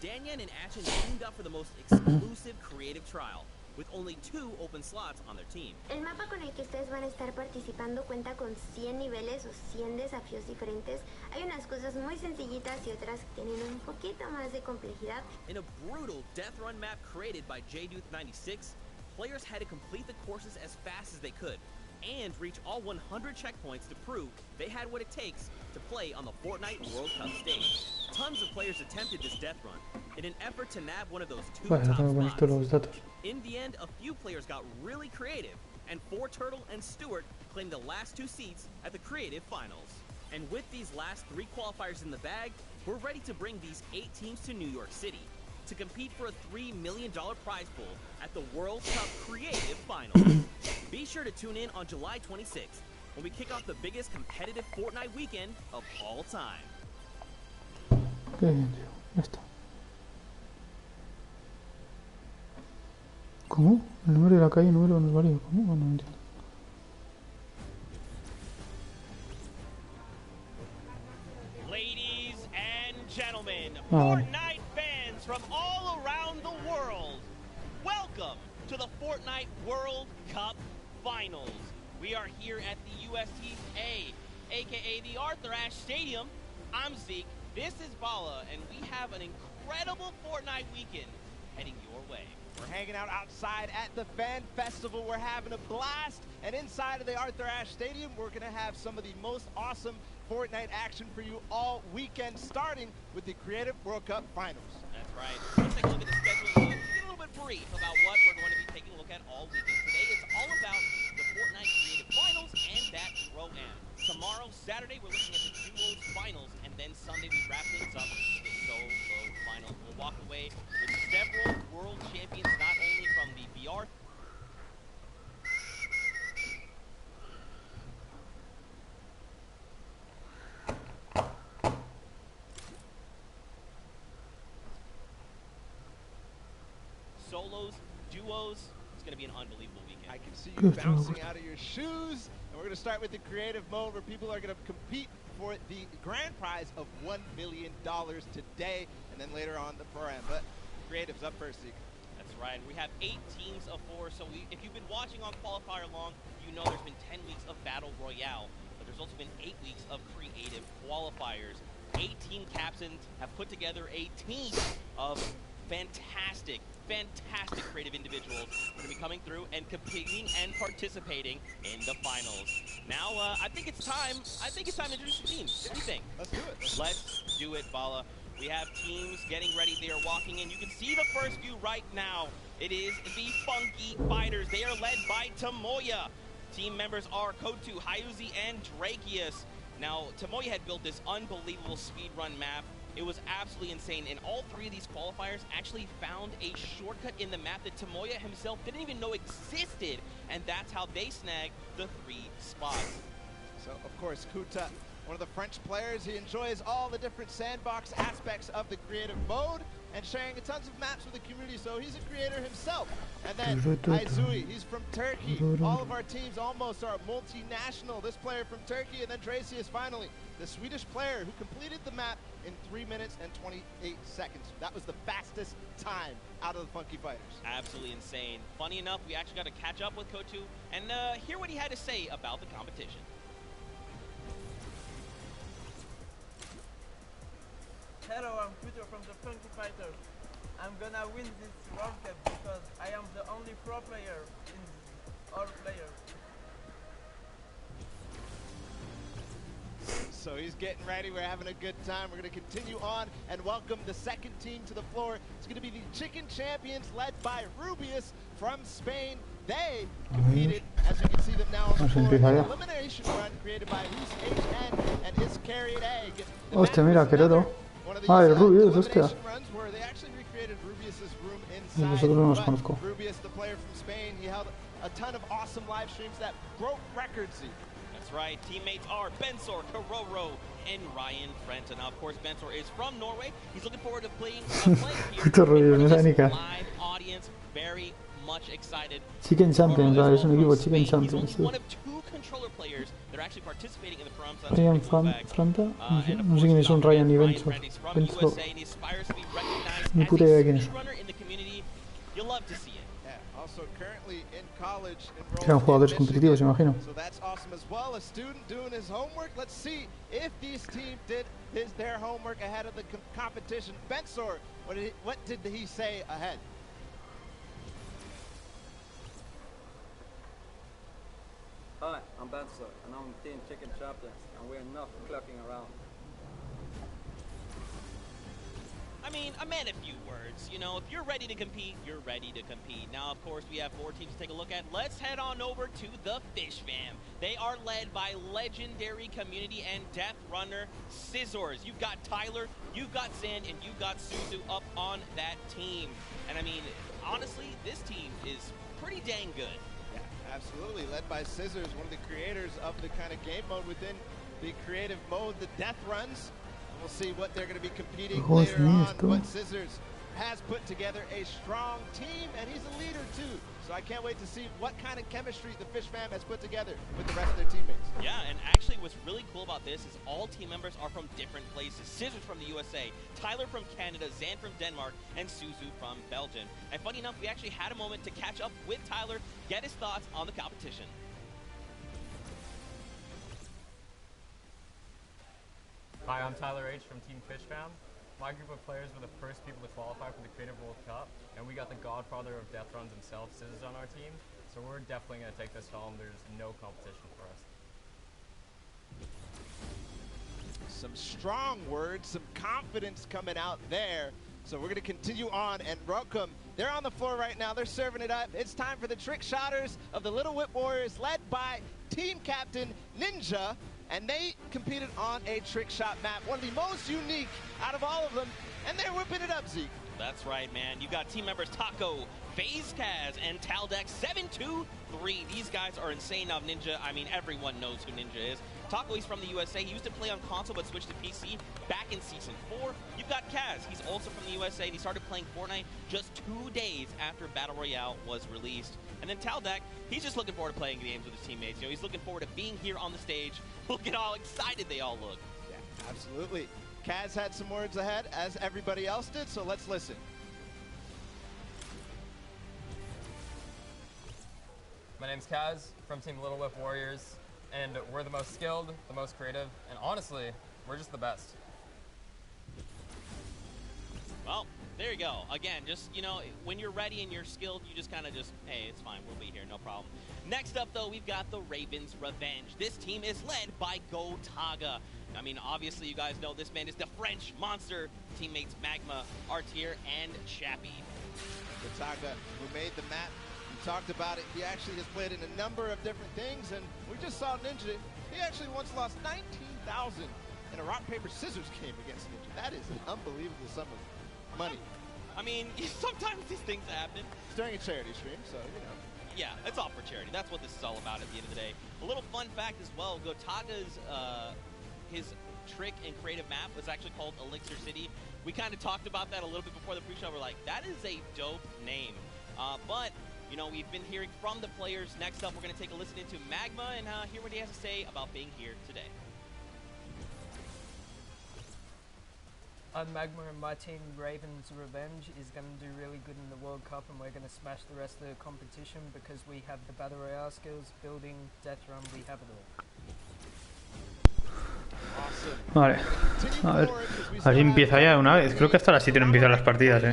Danyan and Ashen teamed up for the most exclusive creative trial, with only 2 open slots on their team. El mapa con el que ustedes van a estar participando cuenta con 100 niveles o 100 desafíos diferentes. Hay unas cosas muy sencillitas y otras que tienen un poquito más de complejidad. In a brutal death run map created by JDuth96, players had to complete the courses as fast as they could and reach all 100 checkpoints to prove they had what it takes to play on the Fortnite World Cup stage. Tons of players attempted this death run in an effort to nab one of those 2 top spots. In the end, a few players got really creative, and 4Turtle and Stewart claimed the last 2 seats at the creative finals. And with these last 3 qualifiers in the bag, we're ready to bring these 8 teams to New York City to compete for a $3 million prize pool at the World Cup Creative Finals. Be sure to tune in on July 26th when we kick off the biggest competitive Fortnite weekend of all time. Qué bien, tío. Ya está. ¿Cómo? El número de la calle, el número no es válido. ¿Cómo? No entiendo. Ladies and gentlemen, Fortnite fans from all around the world, welcome to the Fortnite World Cup Finals. We are here at the USTA, aka the Arthur Ashe Stadium. I'm Zeke, this is Bala, and we have an incredible Fortnite weekend heading your way. We're hanging out outside at the Fan Festival. We're having a blast. And inside of the Arthur Ashe Stadium, we're going to have some of the most awesome Fortnite action for you all weekend, starting with the Creative World Cup Finals. That's right. Let's take a look at the schedule. Get a little bit brief about what we're going to be taking a look at all weekend. Today, it's all about the Fortnite Creative Finals and that Pro-Am. Tomorrow, Saturday, we're looking at the Duos Finals. And then Sunday, we wrap things up with the Solo Finals. We'll walk away with several world champions, not only from the VR. Solos, duos, it's going to be an unbelievable weekend. I can see you bouncing out of your shoes. And we're going to start with the creative mode where people are going to compete for the grand prize of $1 million today, and then later on the Pro-Am. But creative's up first, Zeke. That's right. We have 8 teams of 4. So if you've been watching on Qualifier long, you know there's been 10 weeks of Battle Royale. But there's also been 8 weeks of creative qualifiers. 8 team captains have put together a team of fantastic creative individuals who are going to be coming through and competing and participating in the finals. Now, I think it's time to introduce the teams. What do you think? Let's do it. Let's do it, Bala. We have teams getting ready. They are walking in. You can see the first view right now. It is the Funky Fighters. They are led by Tomoya. Team members are Kotu, Hyuzi, and Drakius. Now, Tomoya had built this unbelievable speedrun map It was absolutely insane, and all three of these qualifiers actually found a shortcut in the map that Tomoya himself didn't even know existed, and that's how they snagged the 3 spots. So, of course, Kuta, one of the French players, he enjoys all the different sandbox aspects of the creative mode and sharing tons of maps with the community, so he's a creator himself. And then Aizui, he's from Turkey. All of our teams almost are multinational. This player from Turkey, and then Tracy is finally the Swedish player who completed the map in 3 minutes and 28 seconds. That was the fastest time out of the Funky Fighters. Absolutely insane. Funny enough, we actually got to catch up with Kotu and hear what he had to say about the competition. Hello, I'm Peter from the Funky Fighters. I'm gonna win this World Cup because I am the only pro player in all players. So he's getting ready, we're having a good time. We're gonna continue on and welcome the second team to the floor. It's gonna be the Chicken Champions led by Rubius from Spain. They competed, as you can see them now on the floor, an elimination run created by Who's HN and His Carried Egg. Hostia, mira, Queredo. Ah, el Rubius, hostia. Nosotros no nos conozco. Rubius, the player from Spain, he held a ton of awesome live streams that broke records. That's right. Teammates are Bensor, Karoro, and Ryan Frenton. Now, of course, Bensor is from Norway. He's looking forward to playing here in front of this live audience. Very much excited. Chicken Champions, es un equipo Chicken Champions. He's one of 2 controller players that are actually participating in the proms. Ryan Franta, no sé quién es un Ryan ni Bensor. Bensor. Ni puta idea de quién es. Eran jugadores competitivos, imagino. So that's awesome as well. A student doing his homework. Let's see if these teams did their homework ahead of the competition. Bensor, what did he say ahead? Hi, I'm Balsa, and I'm Team Chicken Champions, and we're not clucking around. I mean, I meant a few words. You know, if you're ready to compete, you're ready to compete. Now, of course, we have 4 teams to take a look at. Let's head on over to the Fish Fam. They are led by legendary community and death runner Scissors. You've got Tyler, you've got Zan, and you've got Suzu up on that team. And I mean, honestly, this team is pretty dang good. Yeah, absolutely. Led by Scissors, one of the creators of the kind of game mode within the creative mode, the death runs. We'll see what they're going to be competing later on, but Scissors has put together a strong team, and he's a leader too. So I can't wait to see what kind of chemistry the Fish Fam has put together with the rest of their teammates. Yeah, and actually what's really cool about this is all team members are from different places. Scissors from the USA, Tyler from Canada, Zan from Denmark, and Suzu from Belgium. And funny enough, we actually had a moment to catch up with Tyler, get his thoughts on the competition. Hi, I'm Tyler H. from Team Fish Fam. My group of players were the first people to qualify for the Creative World Cup, and we got the godfather of death runs himself, Scissors, on our team, so we're definitely going to take this home. There's no competition for us. Some strong words, some confidence coming out there. So we're going to continue on and welcome. They're on the floor right now. They're serving it up. It's time for the trick shotters of the Little Whip Warriors, led by team captain Ninja. And they competed on a trick shot map, one of the most unique out of all of them, and they're whipping it up, Zeke. That's right, man. You got team members Taco, FaZe Kaz, and Taldex 723. These guys are insane. Now, Ninja, I mean, everyone knows who Ninja is. Taco, he's from the USA. He used to play on console but switched to PC back in Season 4. You've got Kaz. He's also from the USA, and he started playing Fortnite just 2 days after Battle Royale was released. And then Taldex, he's just looking forward to playing games with his teammates. You know, he's looking forward to being here on the stage. Look at how excited they all look. Yeah, absolutely. Kaz had some words ahead, as everybody else did, so let's listen. My name's Kaz from Team Little Whip Warriors, and we're the most skilled, the most creative, and honestly, we're just the best. Well, there you go. Again, just, you know, when you're ready and you're skilled, you just kind of just, hey, it's fine, we'll be here, no problem. Next up, though, we've got the Ravens Revenge. This team is led by Gotaga. I mean, obviously, you guys know this man is the French monster. Teammates Magma, Artier, and Chappie. Gotaga, who made the map, we talked about it. He actually has played in a number of different things, and we just saw Ninja. He actually once lost 19,000 in a rock, paper, scissors game against Ninja. That is an unbelievable sum of money. I mean, sometimes these things happen. It's during a charity stream, so, you know. Yeah, it's all for charity. That's what this is all about at the end of the day. A little fun fact as well, Gotaga's, his trick and creative map was actually called Elixir City. We kind of talked about that a little bit before the pre-show. We're like, that is a dope name. But, you know, we've been hearing from the players. Next up, we're going to take a listen into Magma and hear what he has to say about being here today. I'm Magma and my team Ravens Revenge is going to do really good in the World Cup, and we're going to smash the rest of the competition because we have the Battle Royale skills, building, death run, we have it all. Vale, a ver si empieza ya de una vez. Creo que hasta las 7 no empiezan las partidas,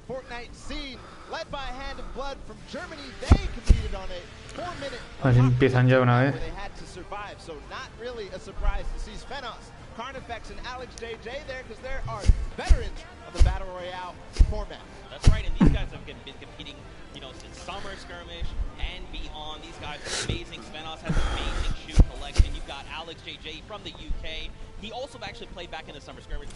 Fortnite scene, led by a hand of blood from Germany. They competed on a 4-minute. A ver si empiezan ya de una vez. They had to survive, so not really a surprise to see Svenos, Carnifex, and Alex JJ there because there are veterans of the Battle Royale format. That's right, and these guys have been competing, you know, since Summer Skirmish and beyond. These guys are amazing. Svenos has an amazing shoot collection. You've got Alex JJ from the UK. He also actually played back in the Summer Skirmish,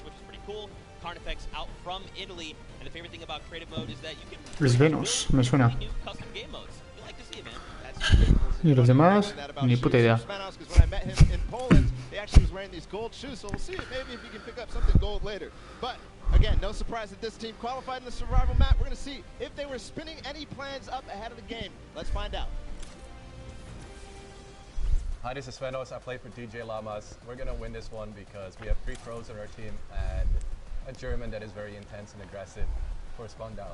which is pretty cool. Carnifex out from Italy, and the favorite thing about creative mode is that you can Es Venus, me suena. new custom game modes. You like to see it, man. Y los demás, ni puta idea. When I met him in Poland, he actually was wearing these gold shoes, so we'll see maybe if he can pick up something gold later. But again, no surprise that this team qualified in the survival map. We're going to see if they were spinning any plans up ahead of the game. Let's find out. Hi, this is Svenos. I play for DJ Lamas. We're going to win this one because we have 3 pros on our team and a German that is very intense and aggressive for Spandau.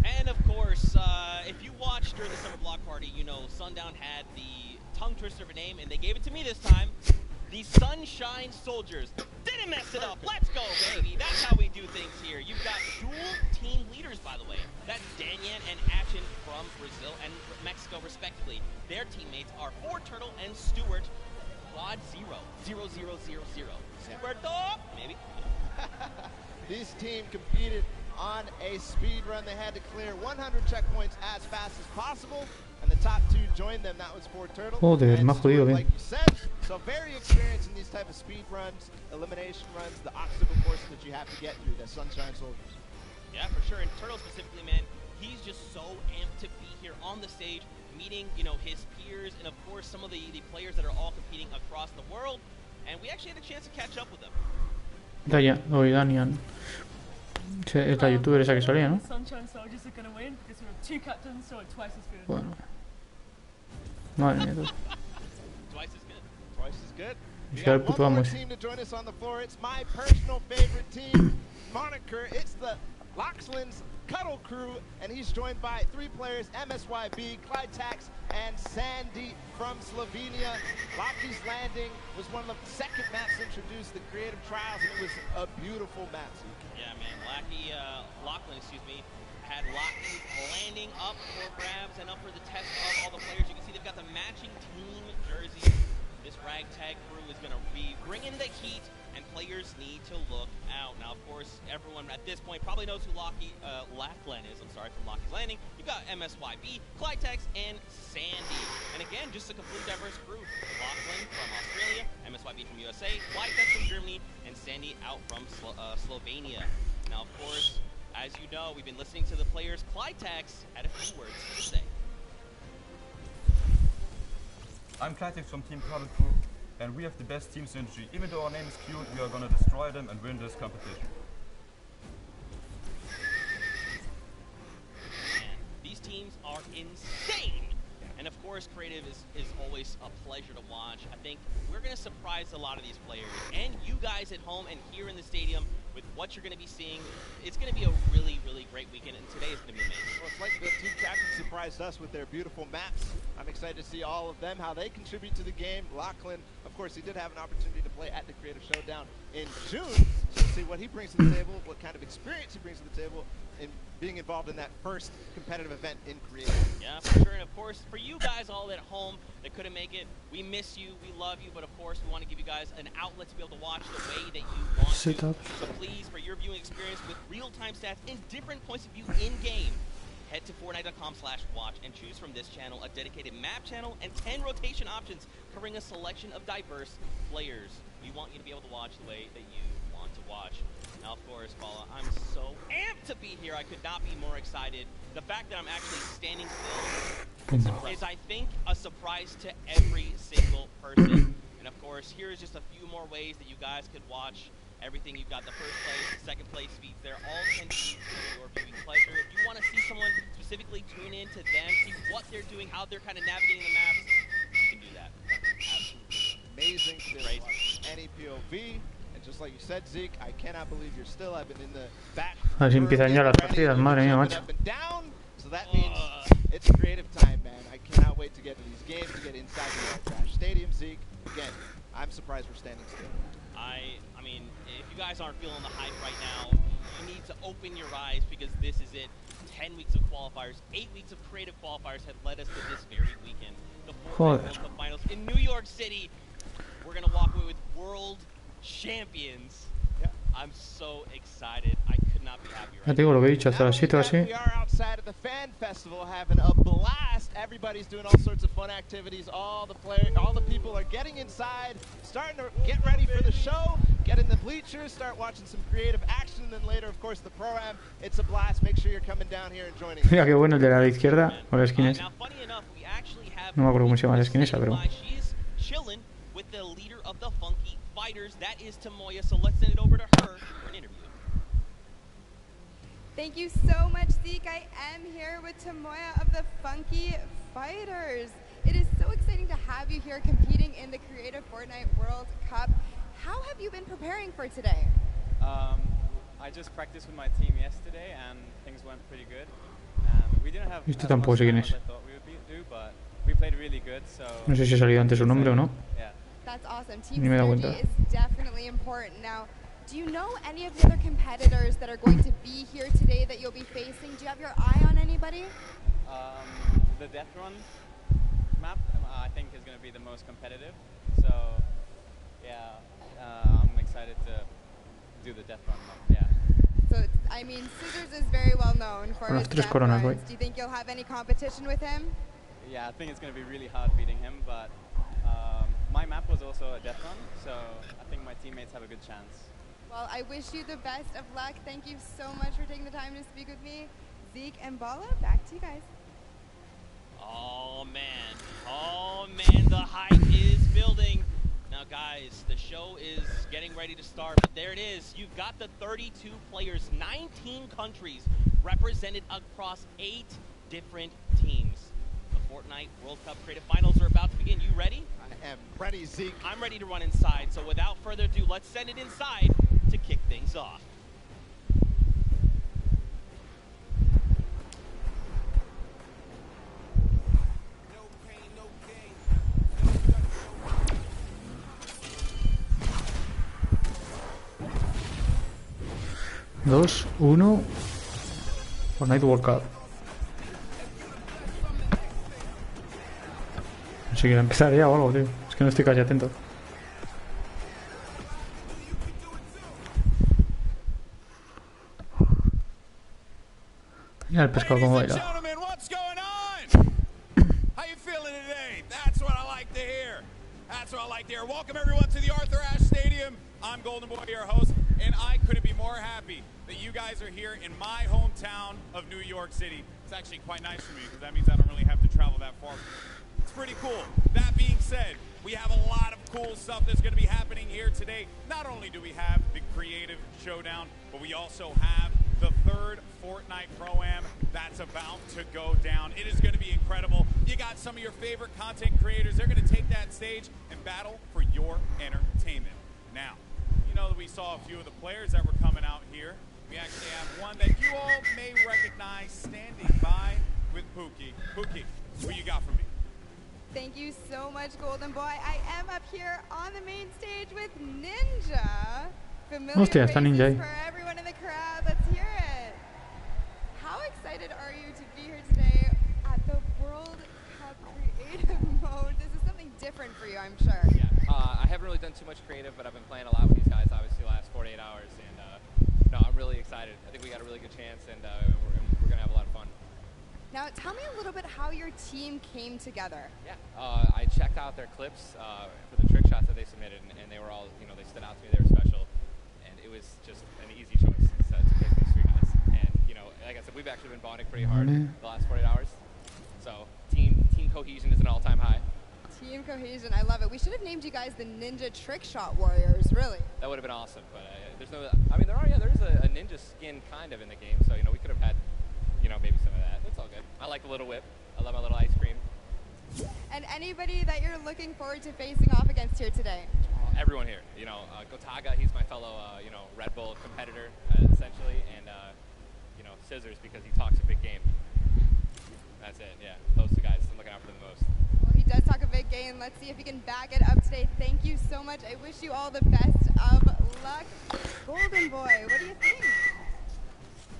And of course, if you watched during the Summer Block Party, you know Sundown had the tongue twister of a name, and they gave it to me this time. The Sunshine Soldiers. Didn't mess it up. Let's go, baby. That's how we do things here. You've got dual team leaders, by the way. That's Danyan and Action from Brazil and Mexico, respectively. Their teammates are Turtle and Stewart. Quad 0. 0, 0, 0, 0. Stuarto, maybe. This team competed on a speed run. They had to clear 100 checkpoints as fast as possible, and the top 2 joined them. That was Turtle. Joder, me ha jodido bien. Like you said, so very experienced in these type of speed runs, elimination runs, the obstacle courses that you have to get through, the Sunshine Soldiers. Yeah, for sure. And Turtle specifically, man, he's just so amped to be here on the stage, meeting, you know, his peers, and of course some of the players that are all competing across the world. And we actually had a chance to catch up with them. Danian. Es la youtuber esa que salía, ¿no? Sunshine Soldiers are going to win because we have 2 captains, so it's twice as good. Bueno. Madre mía, tú. Twice as good. Twice as good. Es We que al got puto one more amo. team to join us on the floor. It's my personal favorite team moniker. It's the Loxland's Cuddle Crew, and he's joined by 3 players, MSYB, Clyde Tax, and Sandy from Slovenia. Lockie's Landing was one of the second maps introduced, the creative trials, and it was a beautiful map. Yeah, man. Lachlan, had Lockie's Landing up for grabs and up for the test of all the players. You can see they've got the matching team jerseys. This ragtag crew is going to be bringing the heat, and players need to look out. Now, of course, everyone at this point probably knows who Lachlan is. I'm sorry, from Lockie's Landing. You've got MSYB, Clytex, and Sandy. And again, just a complete diverse group. Lachlan from Australia, MSYB from USA, Clytex from Germany, and Sandy out from Slovenia. Now, of course, as you know, we've been listening to the players. Clytex had a few words to say. I'm Clytex from Team Cuddle Crew, and we have the best team synergy. Even though our name is cute, we are gonna destroy them and win this competition. Man, these teams are insane! And of course, creative is always a pleasure to watch. I think we're gonna surprise a lot of these players, and you guys at home and here in the stadium with what you're gonna be seeing. It's gonna be a really, really great weekend, and today is gonna be amazing. Well, it's like the team captain surprised us with their beautiful maps. I'm excited to see all of them, how they contribute to the game. Lachlan, of course, he did have an opportunity to play at the Creative Showdown in June. So we'll see what he brings to the table, what kind of experience he brings to the table in being involved in that first competitive event in Creative. Yeah, for sure. And of course, for you guys all at home that couldn't make it, we miss you, we love you, but of course, we want to give you guys an outlet to be able to watch the way that you want to. So please, for your viewing experience with real-time stats and different points of view in-game, head to Fortnite.com/watch and choose from this channel a dedicated map channel and 10 rotation options covering a selection of diverse players. We want you to be able to watch the way that you want to watch. Now, of course, Paula, I'm so amped to be here. I could not be more excited. The fact that I'm actually standing still is, I think, a surprise to every single person. And of course, here is just a few more ways that you guys could watch everything. You've got the first place, the second place feeds there, all 10 feeds for your viewing pleasure. If you want to see someone specifically, tune in to them, see what they're doing, how they're kind of navigating the maps, you can do that. Absolutely amazing to watch any POV. And just like you said, Zeke, I cannot believe you're still. I've been in the back. A ver si empiezan ya las partidas, madre mía, macho. So that means it's creative time, man. I cannot wait to get to these games, to get inside the Trash Stadium, Zeke. Again, I'm surprised we're standing still. I mean, if you guys aren't feeling the hype right now, you need to open your eyes because this is it. 10 weeks of qualifiers, 8 weeks of creative qualifiers have led us to this very weekend. The Fortnite World Cup Finals in New York City. We're going to walk away with world champions. Yeah. I'm so excited. I could not be happier. Ya te digo lo que he dicho, hasta las 7 o así. We are outside at the fan festival having a blast. Everybody's doing all sorts of fun activities. All the people are getting inside, starting to get ready for the show, get in the bleachers, start watching some creative action, and then later, of course, the pro-am. It's a blast. Make sure you're coming down here and joining. Mira qué bueno el de la izquierda, o la skin esa. No me acuerdo cómo se llama la skin esa, pero... She's chilling with the leader of the Funky Fighters. That is Tamoya, so let's send it over to her for an interview. Thank you so much, Zeke. I am here with Tamoya of the Funky Fighters. It is so exciting to have you here competing in the Creative Fortnite World Cup. How have you been preparing for today? I just practiced with my team yesterday and things went pretty good. We didn't have Este tampoco sé quién es. I thought we would do, but we played really good, so No sé si ha salido antes su nombre o no. yeah. That's awesome. Team Ni me he dado cuenta. synergy is definitely important. Now, do you know any of the other competitors that are going to be here today that you'll be facing? Do you have your eye on anybody? The Death Run map, I think, is going to be the most competitive. So, yeah, I'm excited to do the Death Run map. Yeah. So, I mean, Scissors is very well known for his death coronas, runs. Do you think you'll have any competition with him? Yeah, I think it's going to be really hard beating him, but my map was also a Death Run, so I think my teammates have a good chance. Well, I wish you the best of luck. Thank you so much for taking the time to speak with me. Zeke and Bala, back to you guys. Oh man, the hype is building. Now guys, the show is getting ready to start, but there it is. You've got the 32 players, 19 countries represented across 8 different teams. The Fortnite World Cup Creative Finals are about to begin. You ready? I am ready, Zeke. I'm ready to run inside, so without further ado, let's send it inside to kick things off. Dos, uno. Fortnite World Cup. No sé si quiero empezar ya o algo, tío. Es que no estoy casi atento. Mira el pescado como baila. Gentlemen, what's going on? How you feeling today? That's what I like to hear. That's what I like to hear. Welcome everyone to the Arthur Ashe Stadium. I'm Golden Boy, your host, and I couldn't be more happy that you guys are here in my hometown of New York City. It's actually quite nice for me because that means I don't really have to travel that far. It's pretty cool. That being said, we have a lot of cool stuff that's going to be happening here today. Not only do we have the creative showdown, but we also have the third Fortnite Pro-Am that's about to go down. It is going to be incredible. You got some of your favorite content creators. They're going to take that stage and battle for your entertainment. Now, you know that we saw a few of the players that were coming out here. We actually have one that you all may recognize standing by with Pookie. Pookie, what you got for me? Thank you so much, Golden Boy. I am up here on the main stage with Ninja. Familiar Hostia, está Ninja ahí. for everyone in the crowd. Let's hear it. How excited are you to be here today at the World Cup Creative Mode? This is something different for you, I'm sure. Yeah, I haven't really done too much creative, but I've been playing a lot with these guys, obviously, the last 48 hours. And no, I'm really excited. I think we got a really good chance, and we're going to have a lot of fun. Now, tell me a little bit how your team came together. Yeah, I checked out their clips for the trick shots that they submitted, and they were all, you know, they stood out to me. They were special, and it was just an easy choice to pick these three guys. And you know, like I said, we've actually been bonding pretty hard the last 48 hours. So team cohesion is an all-time high. Team cohesion, I love it. We should have named you guys the Ninja Trick Shot Warriors, really. That would have been awesome, but there's no. I mean, there is a ninja skin kind of in the game, so you know we could have had, you know, maybe some of that. It's all good. I like the little whip. I love my little ice cream. And anybody that you're looking forward to facing off against here today? Everyone here. You know, Gotaga, he's my fellow, you know, Red Bull competitor, essentially, and you know, Scissors because he talks a big game. That's it. Yeah, those two guys. I'm looking out for them the most. Well, he does talk a big game. Let's see if he can back it up today. Thank you so much. I wish you all the best of luck. Golden Boy, what do you think?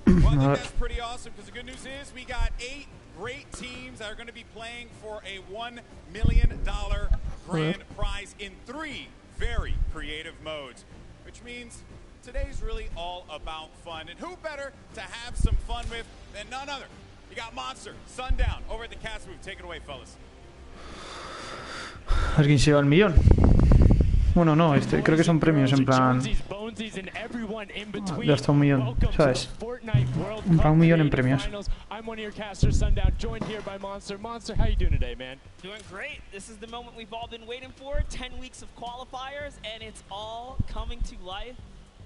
Well, I think that's pretty awesome because the good news is we got 8 great teams that are going to be playing for a $1 million grand prize in 3 very creative modes, which means today's really all about fun. And who better to have some fun with than none other? You got Monster, Sundown, over at the cast booth. Take it away, fellas. A ver quién se lleva el millón. Bueno, no, creo que son premios en plan. Ya está un millón, ¿sabes? En plan un millón en premios. I'm one of your casters, Sundown, joined here by Monster. Monster, how you doing today, man? Doing great. This is the moment we've all been waiting for. 10 weeks of qualifiers, and it's all coming to life.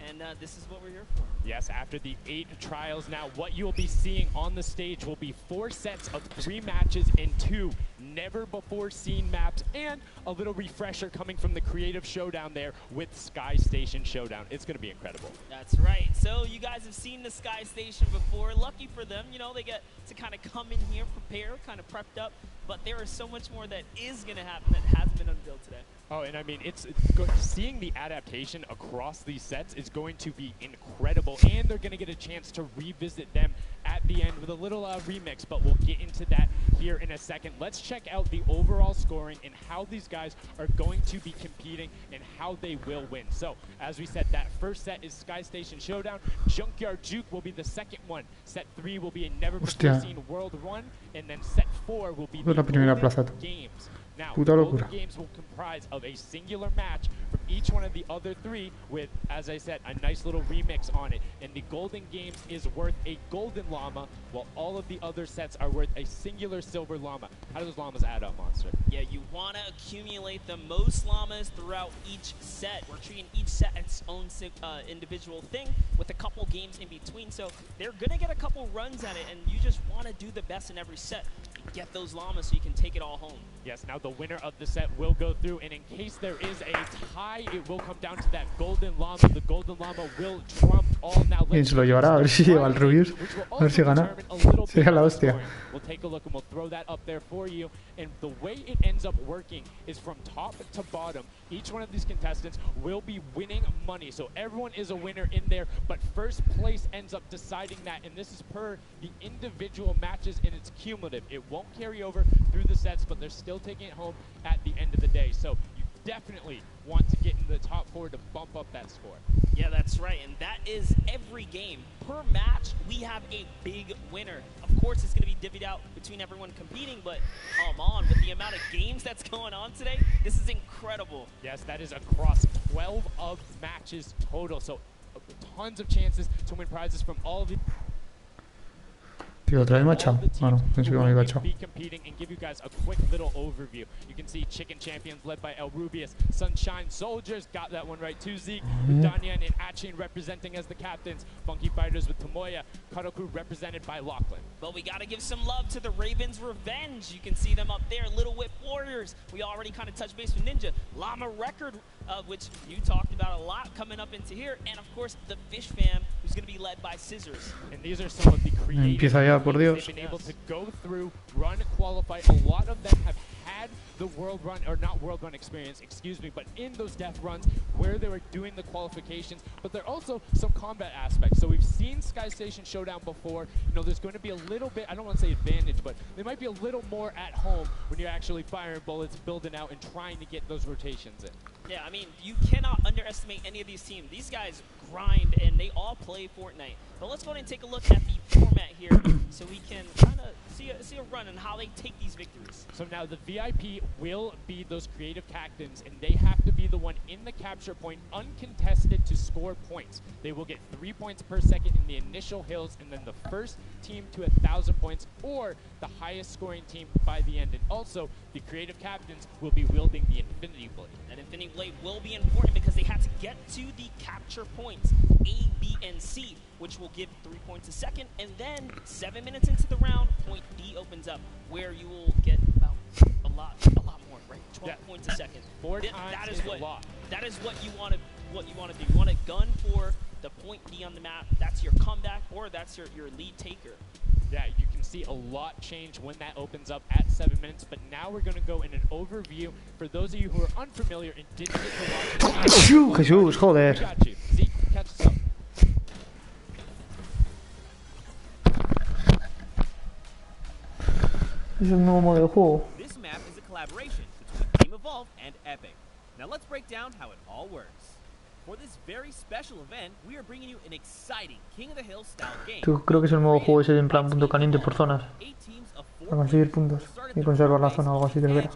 And this is what we're here for. Yes, after the 8 trials now, what you will be seeing on the stage will be 4 sets of 3 matches in 2 never-before-seen maps, and a little refresher coming from the Creative Showdown there with Sky Station Showdown. It's going to be incredible. That's right. So you guys have seen the Sky Station before. Lucky for them, you know, they get to kind of come in here, prepare, kind of prepped up. But there is so much more that is going to happen that hasn't been unveiled today. Oh, and I mean, seeing the adaptation across these sets is going to be incredible, and they're going to get a chance to revisit them at the end with a little remix, but we'll get into that here in a second. Let's check out the overall scoring and how these guys are going to be competing and how they will win. So, as we said, that first set is Sky Station Showdown. Junkyard Juke will be the second one. Set 3 will be a never-before-seen World Run, and then set 4 will be the Golden Games. Now, Golden Games will comprise of a singular match from each one of the other 3 with, as I said, a nice little remix on it. And the Golden Games is worth a golden llama, while all of the other sets are worth a singular silver llama. How do those llamas add up, Monster? Yeah, you want to accumulate the most llamas throughout each set. We're treating each set as its own individual thing with a couple games in between. So they're going to get a couple runs at it, and you just want to do the best in every set. Get those llamas so you can take it all home. Yes, now the winner of the set will go through, and in case there is a tie, it will come down to that golden llama. The golden llama will trump all. Now ¿Quién se lo llevará? A ver si lleva el Rubius. A ver si gana. Sería la hostia. We'll take a look and we'll throw that up there for you. And the way it ends up working is from top to bottom. Each one of these contestants will be winning money. So everyone is a winner in there, but first place ends up deciding that. And this is per the individual matches, and it's cumulative. It won't carry over through the sets, but they're still taking it home at the end of the day. So you definitely want to get in the top 4 to bump up that score. Yeah, that's right, and that is every game. Per match, we have a big winner. Of course, it's going to be divvied out between everyone competing, but come on, with the amount of games that's going on today, this is incredible. Yes, that is across 12 of matches total, so tons of chances to win prizes from all of the... Otra vez machado. Bueno, pensé que me había machado. Be competing and give you guys a quick little overview. You can see Chicken Champions led by El Rubius. Sunshine Soldiers got that one right too. Zeke, Danyan, and Achin representing as the captains. Funky Fighters with Tomoya. Karoku represented by Lachlan. But we got to give some love to the Ravens Revenge. You can see them up there. Little Whip Warriors. We already kind of touched base with Ninja. Llama Record, which you talked about a lot coming up into here. And of course, the Fish Fam, who's going to be led by Scissors. And these are some of the creative Empieza ya, por Dios. They've been able to go through, run, qualify. A lot of them have had the world run, or not world run experience, excuse me, but in those death runs where they were doing the qualifications, but there are also some combat aspects. So we've seen Sky Station Showdown before. You know, there's going to be a little bit, I don't want to say advantage, but there might be a little more at home when you're actually firing bullets, building out, and trying to get those rotations in. Yeah, I mean, you cannot underestimate any of these teams. These guys grind, and they all play Fortnite. But let's go ahead and take a look at the format here so we can kind of see see a run on how they take these victories. So now the VIP will be those creative captains, and they have to be the one in the capture point, uncontested, to score points. They will get 3 points per second in the initial hills, and then the first team to 1,000 points, or the highest scoring team by the end. And also, the creative captains will be wielding the Infinity Blade. That Infinity Blade will be important because they have to get to the capture points A, B, and C, which will give 3 points a second, and then 7 minutes into the round, point D opens up, where you will get about a lot more, right? 12 points a second. That is a lot. That is what you want to do. You want to gun for the point D on the map. That's your comeback, or that's your lead taker. Yeah, you can see a lot change when that opens up at 7 minutes, but now we're going to go in an overview for those of you who are unfamiliar and didn't get to watch it. Jesús, joder. Got you. Zeke, catch us up. Es un nuevo modo de juego. This map is a collaboration between Game Evolved and Epic. Now let's break down how it all works. For this very special event, we are bringing you an exciting King of the Hill style game. Yo creo que es el nuevo juego ese en plan punto caliente por zonas. Para conseguir puntos y conservar la zona o algo así del vera.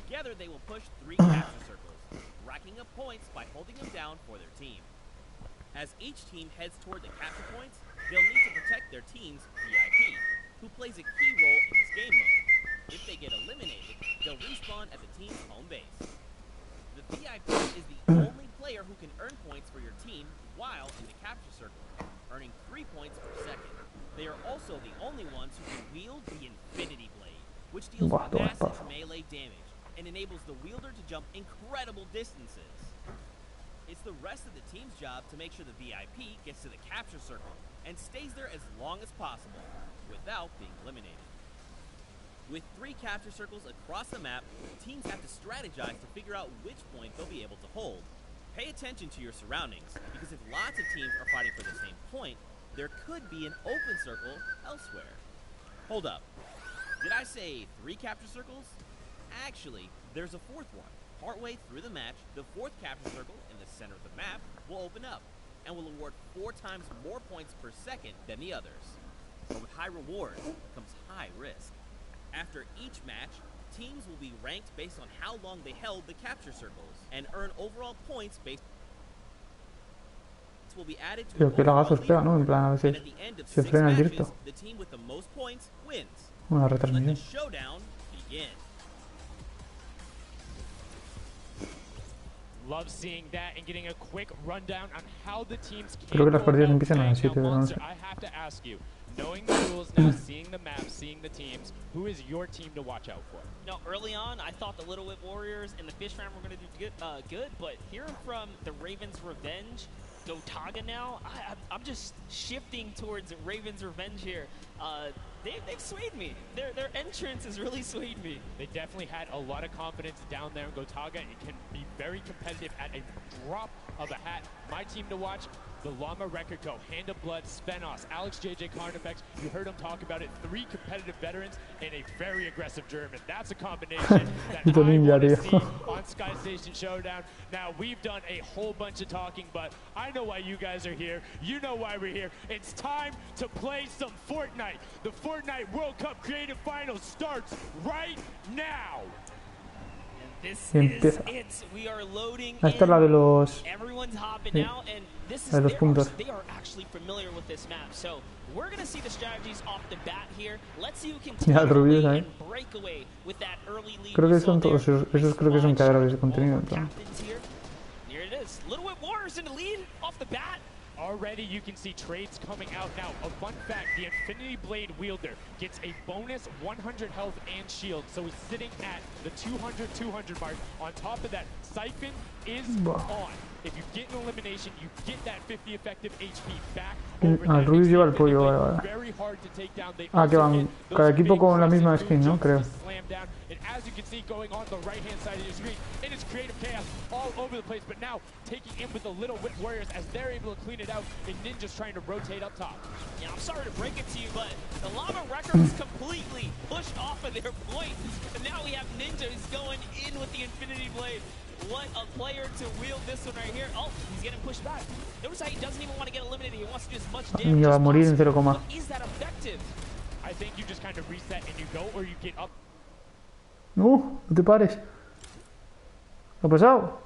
Together they will push 3 capture circles, racking up points by holding them down for their team. As each team heads toward the capture points, they'll need to protect their team's VIP, who plays a key role in this game mode. If they get eliminated, they'll respawn at the team's home base. The VIP is the only player who can earn points for your team while in the capture circle, earning 3 points per second. They are also the only ones who can wield the Infinity Blade, which deals massive melee damage and enables the wielder to jump incredible distances. It's the rest of the team's job to make sure the VIP gets to the capture circle and stays there as long as possible without being eliminated. With 3 capture circles across the map, teams have to strategize to figure out which point they'll be able to hold. Pay attention to your surroundings, because if lots of teams are fighting for the same point, there could be an open circle elsewhere. Hold up. Did I say 3 capture circles? Actually, there's a 4th one. Partway through the match, the 4th capture circle in the center of the map will open up and will award 4 times more points per second than the others. But with high reward comes high risk. After each match, teams will be ranked based on how long they held the capture circles and earn overall points based will be added to Pero que lo hagas espera, ¿no? En plan, a veces se frena el directo. the team with the most points wins. Una Let the retransmisión. showdown begin. Love seeing that and getting a quick rundown on how the teams can Creo que las partidas empiezan a las Now, 7 de la Monster, noche. I have to ask you, knowing the rules now, seeing the map, seeing the teams, who is your team to watch out for? Now, early on, I thought the Little Whip Warriors and the Fish Fam were going to do good, but hearing from the Ravens Revenge, Gotaga now, I'm just shifting towards Ravens Revenge here. They've swayed me. Their entrance has really swayed me. They definitely had a lot of confidence down there in Gotaga. It can be very competitive at a drop of a hat. My team to watch, the Llama Record Co., Hand of Blood, Spenos, Alex JJ Carnifex. You heard him talk about it. 3 competitive veterans and a very aggressive German. That's a combination that I want to see on Sky Station Showdown. Now, we've done a whole bunch of talking, but I know why you guys are here. You know why we're here. It's time to play some Fortnite. The Fortnite World Cup Creative Finals starts right now. This Empieza. is it. We are loading Esta es la de los... Everyone's hopping Sí. out, and this is La de los puntos. they are actually familiar with this map. So we're gonna see the strategies off the bat here. Let's see who can Ya, el Rubio, ¿sabes? and break away with that early lead. Creo que son todos esos creo que son creadores de contenido. En plan. Captains here. Here it is. Little Whip Warriors in the lead off the bat. Already you can see trades coming out now. A fun fact, the Infinity Blade wielder gets a bonus 100 health and shield. So he's sitting at the 200 mark. On top of that, Siphon is on. If you get an elimination, you get that 50 effective HP back. Al Rubio lleva el pollo, vale, vale. Very hard to take down. They Ah, que van cada equipo con la misma skin, ¿no? Creo. slam down. And as you can see going on the right-hand side of your screen, it is creative chaos all over the place. But now taking in with the Little Whip Warriors as they're able to clean it out, and Ninja's trying to rotate up top. Yeah, I'm sorry to break it to you, but the Llama Record was completely pushed off of their point. And now we have Ninja who's going in with the Infinity Blade. What a player to wield this one right here. Oh, he's getting pushed back. Notice how he doesn't even want to get eliminated. He wants to do as much damage Ya va a as morir en possible. 0, But is that effective? kind of reset and you go or you get up. No te pares. ¿Qué ha pasado?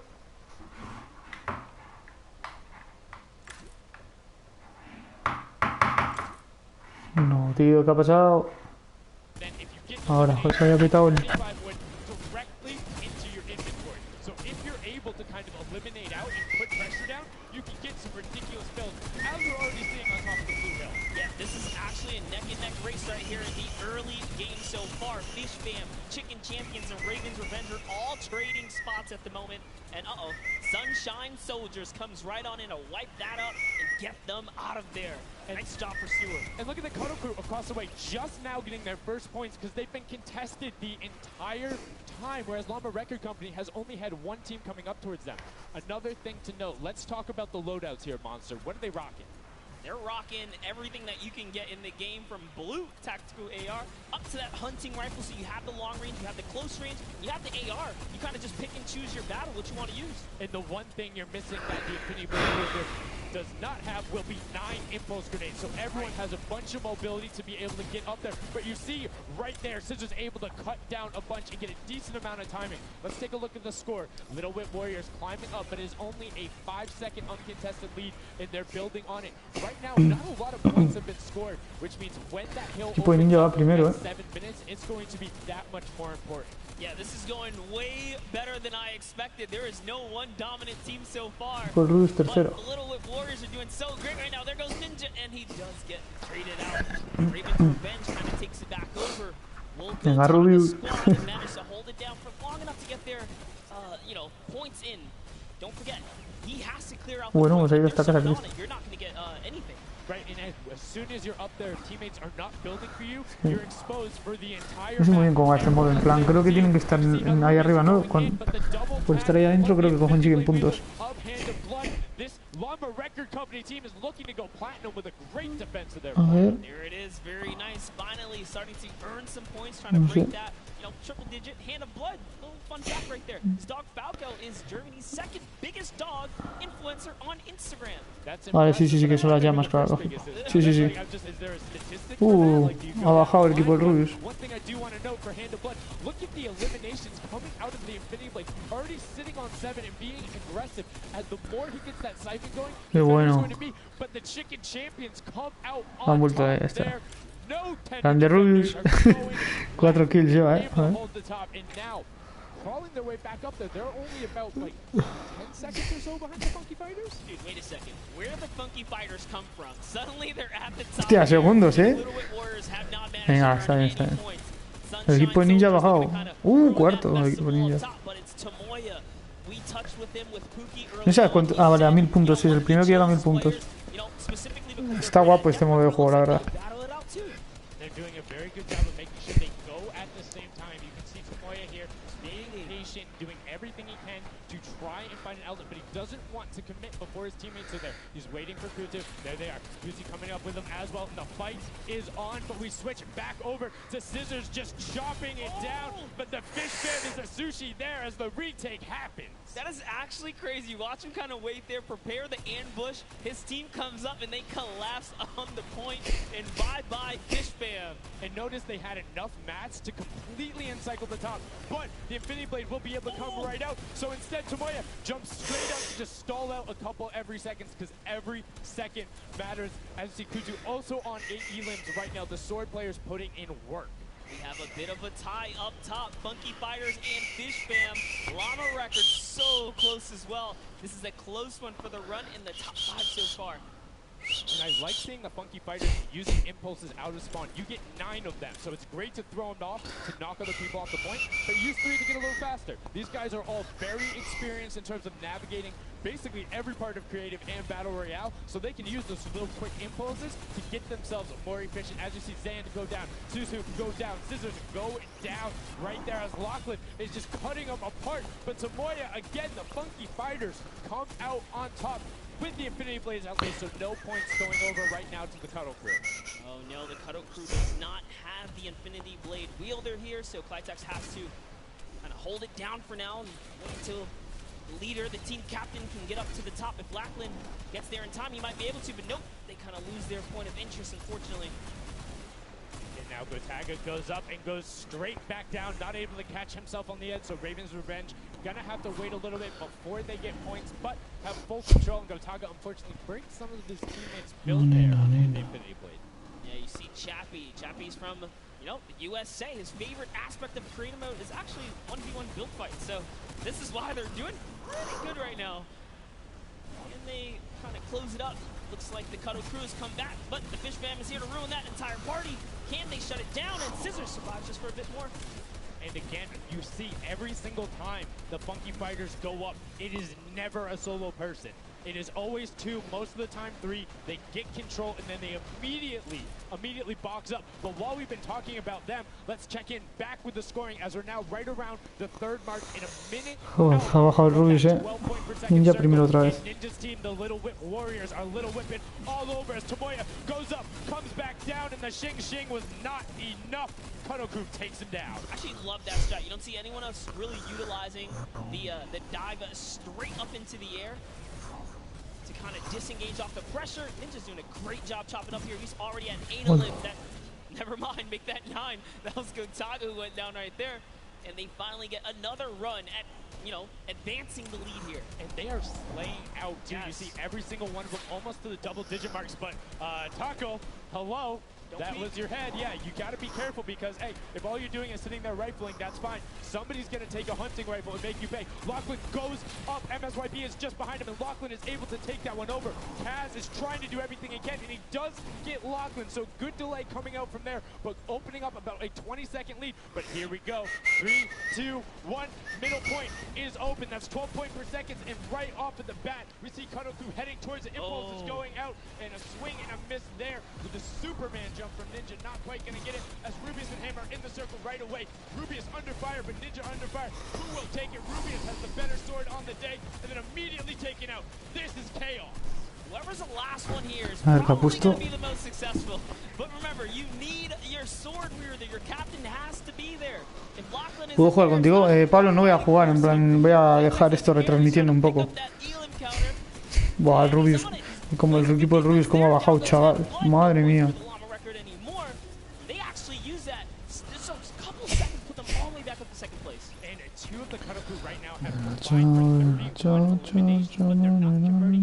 No, tío, ¿qué ha pasado? Ahora, pues se había petado el... Directly into your inventory. So if you're able to kind of eliminate out and put pressure down, you can get some ridiculous kills, as we're already seeing on top of the blue hill. Yeah, this is actually a neck-and-neck race right here in the early game so far. Fish Fam, Chicken Champions, and Raven's Revenge are all trading spots at the moment. And Sunshine Soldiers comes right on in to wipe that up and get them out of there. Nice job for Stewart. And look at the Cuddle Crew across the way, just now getting their first points because they've been contested the entire time, whereas Llama Record Company has only had one team coming up towards them. Another thing to note, let's talk about the loadouts here, Monster. What are they rocking? They're rocking everything that you can get in the game, from blue tactical AR up to that hunting rifle. So you have the long range, you have the close range, you have the AR. You kind of just pick and choose your battle, what you want to use. And the one thing you're missing that the Infinity Blade does not have will be 9 impulse grenades. So everyone has a bunch of mobility to be able to get up there. But you see right there, Scissors able to cut down a bunch and get a decent amount of timing. Let's take a look at the score. Little Whip Warriors climbing up, but it is only a 5-second uncontested lead, and they're building on it. Right now, not a lot of points have been scored, which means when that hill opens up in 7 minutes, it's going to be that much more important. Yeah, this is going way better than I expected. There is no one dominant team so far. Por Rus But tercero. the Little Whip Warriors are doing so great right now. There goes Ninja, and he does get traded out. Raven's Revenge kind of takes it back over. Will go Venga, down Rubio. the squad and manage to hold it down for long enough to get their, points in. Don't forget, he has to clear out the Bueno, points. pues ahí If there's destaca someone Cristo. on it, you're not going to get anything. Right, and as soon as you're up there, teammates are not building for you, you're exposed for the entire No sé muy bien cómo va este modo, en plan, creo que tienen que estar ahí arriba, ¿no? Por estar ahí adentro creo que consiguen puntos. This Llama Record Company team is looking to go platinum with a great defense of their A ver. There it is, very nice. Finally starting to earn some points, trying to break that, triple digit. Hand of Blood, little fun fact right there. His dog Falco is Germany's second biggest dog influencer on Instagram. Vale, sí, que son las llamas, claro. Sí. Ha bajado el equipo del Rubius. One thing I do want to note for Hand of Blood, look at the eliminations coming out of the Infinity Blade. Already sitting on 7 and being aggressive. As the more he gets that siphon going, Qué the better it's bueno. going to be. But the Chicken Champions come out Han on vuelto top a esta. there. No Grande Rubius. 4 kills lleva, able to hold the top, and now crawling their way back up there. They're only about like 10 seconds or so behind the Funky Fighters. Dude, wait a second. Where did the Funky Fighters come from? Suddenly they're at the top. Hostia, segundos, Little Whip Warriors have not managed Venga, to está earn bien, any está bien. points. El equipo de Ninja ha bajado. Cuarto el equipo de Ninja. But it's Tomoya. We touched with him with Pookie early No sabes on. cuánto. Ah, vale, a 1000 puntos, sí, es el primero que llega a 1000 puntos. Está guapo este modo de juego, la verdad. They're doing a very good job of making sure they go at the same time. You can see Tomoya here being patient, doing everything he can to try and find an outlet, but he doesn't want to commit before his teammates are there. He's waiting for Kutu. There they are. Kutu coming up with him as well. The fight is on, but we switch back over to Scissors just chopping it down. But the Fish Fam is a sushi there as the retake happens. That is actually crazy. Watch him kind of wait there, prepare the ambush. His team comes up and they collapse on the point. And bye-bye, Fish Fam. And notice they had enough mats to completely encircle the top. But the Infinity Blade will be able to come right out. So instead, Tomoya jumps straight up to just stall out a couple every second, because every second matters. As you see Kutu also on 8 elims right now. The sword players putting in work. We have a bit of a tie up top. Funky Fighters and Fish Fam. Llama Records so close as well. This is a close one for the run in the top 5 so far. And I like seeing the Funky Fighters using impulses out of spawn. You get 9 of them, so it's great to throw them off, to knock other people off the point, but use 3 to get a little faster. These guys are all very experienced in terms of navigating basically every part of creative and battle royale, so they can use those little quick impulses to get themselves more efficient. As you see Zan go down, Suzu go down, Scissors go down right there as Lachlan is just cutting them apart. But Tomoya, again, the Funky Fighters come out on top with the Infinity Blades at least, so no points going over right now to the Cuddle Crew. Oh no, the Cuddle Crew does not have the Infinity Blade wielder here, so Clitex has to kind of hold it down for now and wait until the leader, the team captain, can get up to the top. If Lachlan gets there in time, he might be able to, but nope, they kind of lose their point of interest, unfortunately. And now now Gotaga goes up and goes straight back down, not able to catch himself on the edge, so Raven's Revenge gonna have to wait a little bit before they get points, but have full control, and Gotaga unfortunately breaks some of his teammates' build there in the Infinity Blade. Yeah, you see Chappie. Chappie's from, you know, the USA. His favorite aspect of creative mode is actually 1v1 build fights, so this is why they're doing pretty good right now. And they kind of close it up. Looks like the Cuddle crew has come back, but the Fish Fam is here to ruin that entire party. Can they shut it down? And Scissors survives just for a bit more. And again, you see every single time the Funky Fighters go up, it is never a solo person. It is always two, most of the time three. They get control and then they immediately box up. But while we've been talking about them, let's check in back with the scoring as we're now right around the third mark in a minute. Ha bajado el Rubius, Ninja primero otra vez. Ninja's team, the Little Whip Warriors, are Little Whipping all over as Tomoya goes up, comes back down, and the Shing Shing was not enough. Cuddle Crew takes him down. I actually love that strat. You don't see anyone else really utilizing the dive straight up into the air to kind of disengage off the pressure. Ninja's doing a great job chopping up here. He's already at 8 a live. That, never mind, make that 9. That was Gotaga who went down right there. And they finally get another run at, you know, advancing the lead here. And they are slaying out, too. Yes. You see every single one of them almost to the double-digit marks. But Taco, hello. That was your head. Yeah, you got to be careful because, hey, if all you're doing is sitting there rifling, that's fine. Somebody's going to take a hunting rifle and make you pay. Lachlan goes up. MSYB is just behind him, and Lachlan is able to take that one over. Kaz is trying to do everything he can, and he does get Lachlan, so good delay coming out from there, but opening up about a 20-second lead. But here we go. 3, 2, 1. Middle point is open. That's 12 points per second, and right off of the bat, we see Cuddle Crew heading towards it. Impulse is going out, and a swing and a miss there with the Superman jump from Ninja, not quite gonna get it as Rubius and Hammer in the circle right away. Rubius under fire, but Ninja under fire. Who will take it? Rubius has the better sword on the day, and then immediately taken out. This is chaos. Whoever's the last one here is probably gonna be the most successful. But remember, you need your sword wielder. Your captain has to be there. If Lachlan is ¿Puedo jugar contigo? Pablo, no voy a jugar, en plan, voy a dejar esto retransmitiendo un poco. Buah, el Rubius, como el equipo del Rubius, como ha bajado, chaval. Madre mía. The Cuddle Crew right now have converting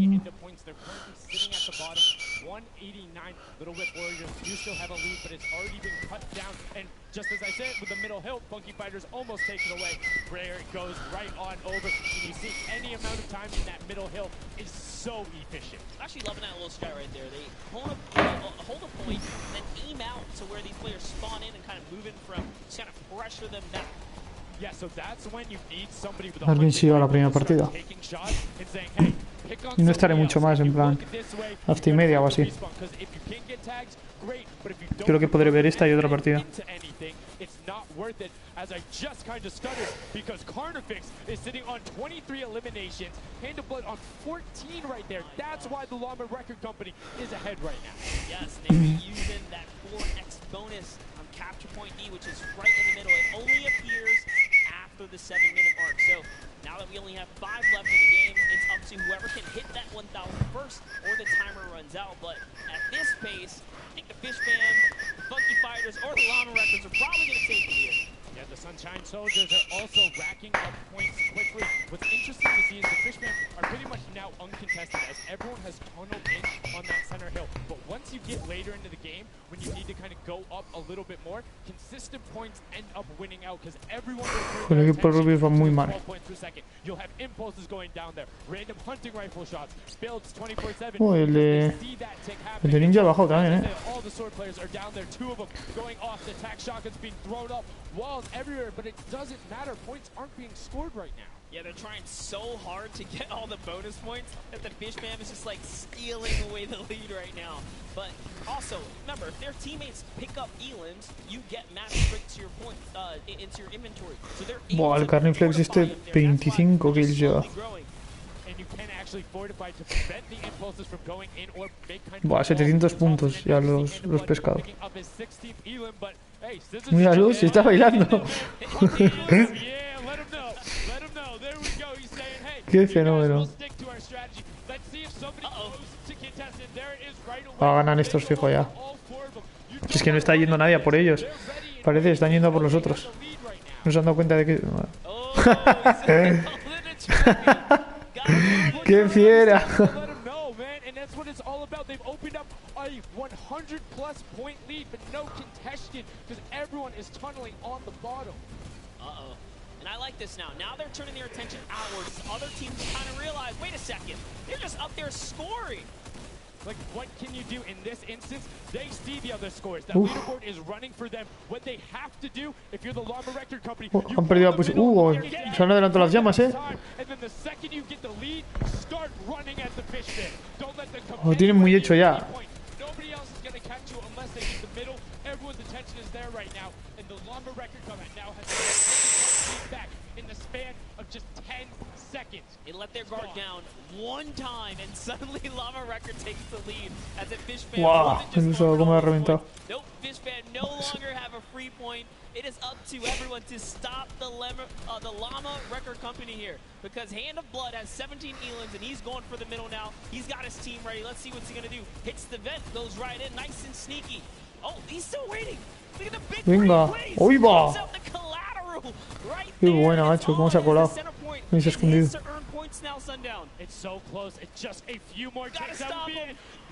it into points. They're currently sitting at the bottom, 189. Little Whip Warriors do still have a lead, but it's already been cut down. And just as I said, with the middle hill, Funky Fighters almost take it away. Rare goes right on over. And you see any amount of time in that middle hill is so efficient. I'm actually loving that little strat right there. They hold a point, then aim out to where these players spawn in and kind of move in from, just kind of pressure them back. Yeah, so that's when you need somebody with Has bien sido la primera partida. Y no estaré mucho más, en plan, hasta y media o así. Creo que podré ver esta y otra partida. It's not worth it, as I just kind of stuttered because Carnifex is sitting on 23 eliminations, Hand of Blood on 14 right there. That's why the Llama Record Company is ahead right now. Yes, they be using that 4x bonus on Capture Point D, which is right in the middle. It only appears after the 7-minute mark. So now that we only have 5 left in the game, it's up to whoever can hit that 1,000 first or the timer runs out. But at this pace, I think the Fish Fam, the Funky Fighters, or the Llama Records are probably going to take it here. Yeah, the Sunshine Soldiers are also racking up points quickly. What's interesting to see is the Fish Fam are pretty much now uncontested as everyone has tunneled in on that center hill. But once you get later into the game, when you need to kind of go up a little bit more, consistent points end up winning out because everyone El equipo Rubius va muy mal. 12 points per second. You'll have impulses going down there, random hunting rifle shots, builds 24/7. Oh, el de Ninja ha bajado también, All the sword players are down there, 2 of them going off. The attack shotguns being thrown up, walls everywhere, but it doesn't matter. Points aren't being scored right now. Yeah, they're trying so hard to get all the bonus points that the Fish Fam is just like stealing away the lead right now. But also, remember, if their teammates pick up Elands, you get match straight to your point, into your inventory. So they're Buah, el Carniflex este 25 kills ya. Buah, 700 puntos ya los pescados. Míralo, se está bailando. Qué fenómeno. Va a ganar estos fijo ya. Si es que no está yendo nadie a por ellos. Parece que están yendo a por los otros. No se han dado cuenta de que... ¡Qué fiera! They've opened up a 100-plus point lead, but no contested because everyone is tunneling on the bottom. Uh-oh. And I like this now. Now they're turning their attention outwards. Other teams kind of realize, wait a second, they're just up there scoring. Like, what can you do in this instance? They see the other scores. That leaderboard is running for them. What they have to do, if you're the Llama Record Company, Han perdido la posición. Se han adelantado las llamas, and then the second you get the lead, start running at the fish bin. Don't let them come. Lo tienen muy hecho ya. Nobody else is going to catch you unless they get the middle. Everyone's attention is there right now, and the Llama Record Company now has to back in the span of just 10 seconds. They let their guard down one time, and suddenly Llama Record takes the lead as a fish fan. Wow, eso cómo ha reventado. Nope, fish fan no longer have a free point. It is up to everyone to stop the Llama Record Company here, because Hand of Blood has 17 Elans, and he's going for the middle now. He's got his team ready. Let's see what's he gonna do. Hits the vent, goes right in, nice and sneaky. Oh, he's still waiting. Look at the big Venga, hoy va. Right. Qué buena, macho, cómo se ha colado. Y se ha escondido. It's so close. It's just a few more takes.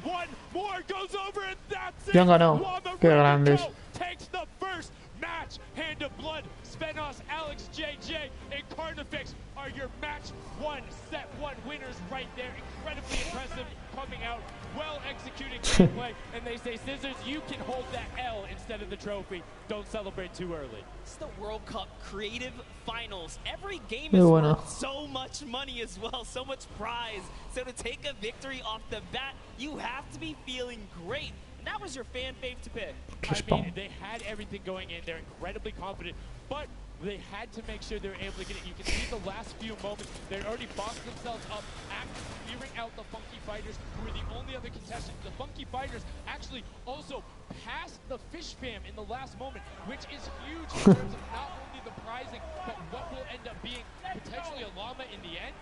One more goes over, and that's it. Ya han ganado. Qué grandes. Takes the first match. Hand of Blood, Spenos, Alex, JJ, and Carnifex are your match one, set one winners right there. Incredibly impressive coming out. Well executed gameplay. And they say, Scissors, you can hold that L instead of the trophy. Don't celebrate too early. It's the World Cup Creative Finals. Every game Qué is bueno. worth so much money as well, so much prize. So to take a victory off the bat, you have to be feeling great. And that was your fan fave to pick. I mean, they had everything going in. They're incredibly confident, but they had to make sure they were able to get it. You can see the last few moments, they'd already boxed themselves up, clearing out the Funky Fighters, who were the only other contestants. The Funky Fighters actually also passed the Fish Fam in the last moment, which is huge in terms of not only the prizing, but what will end up being potentially a llama in the end.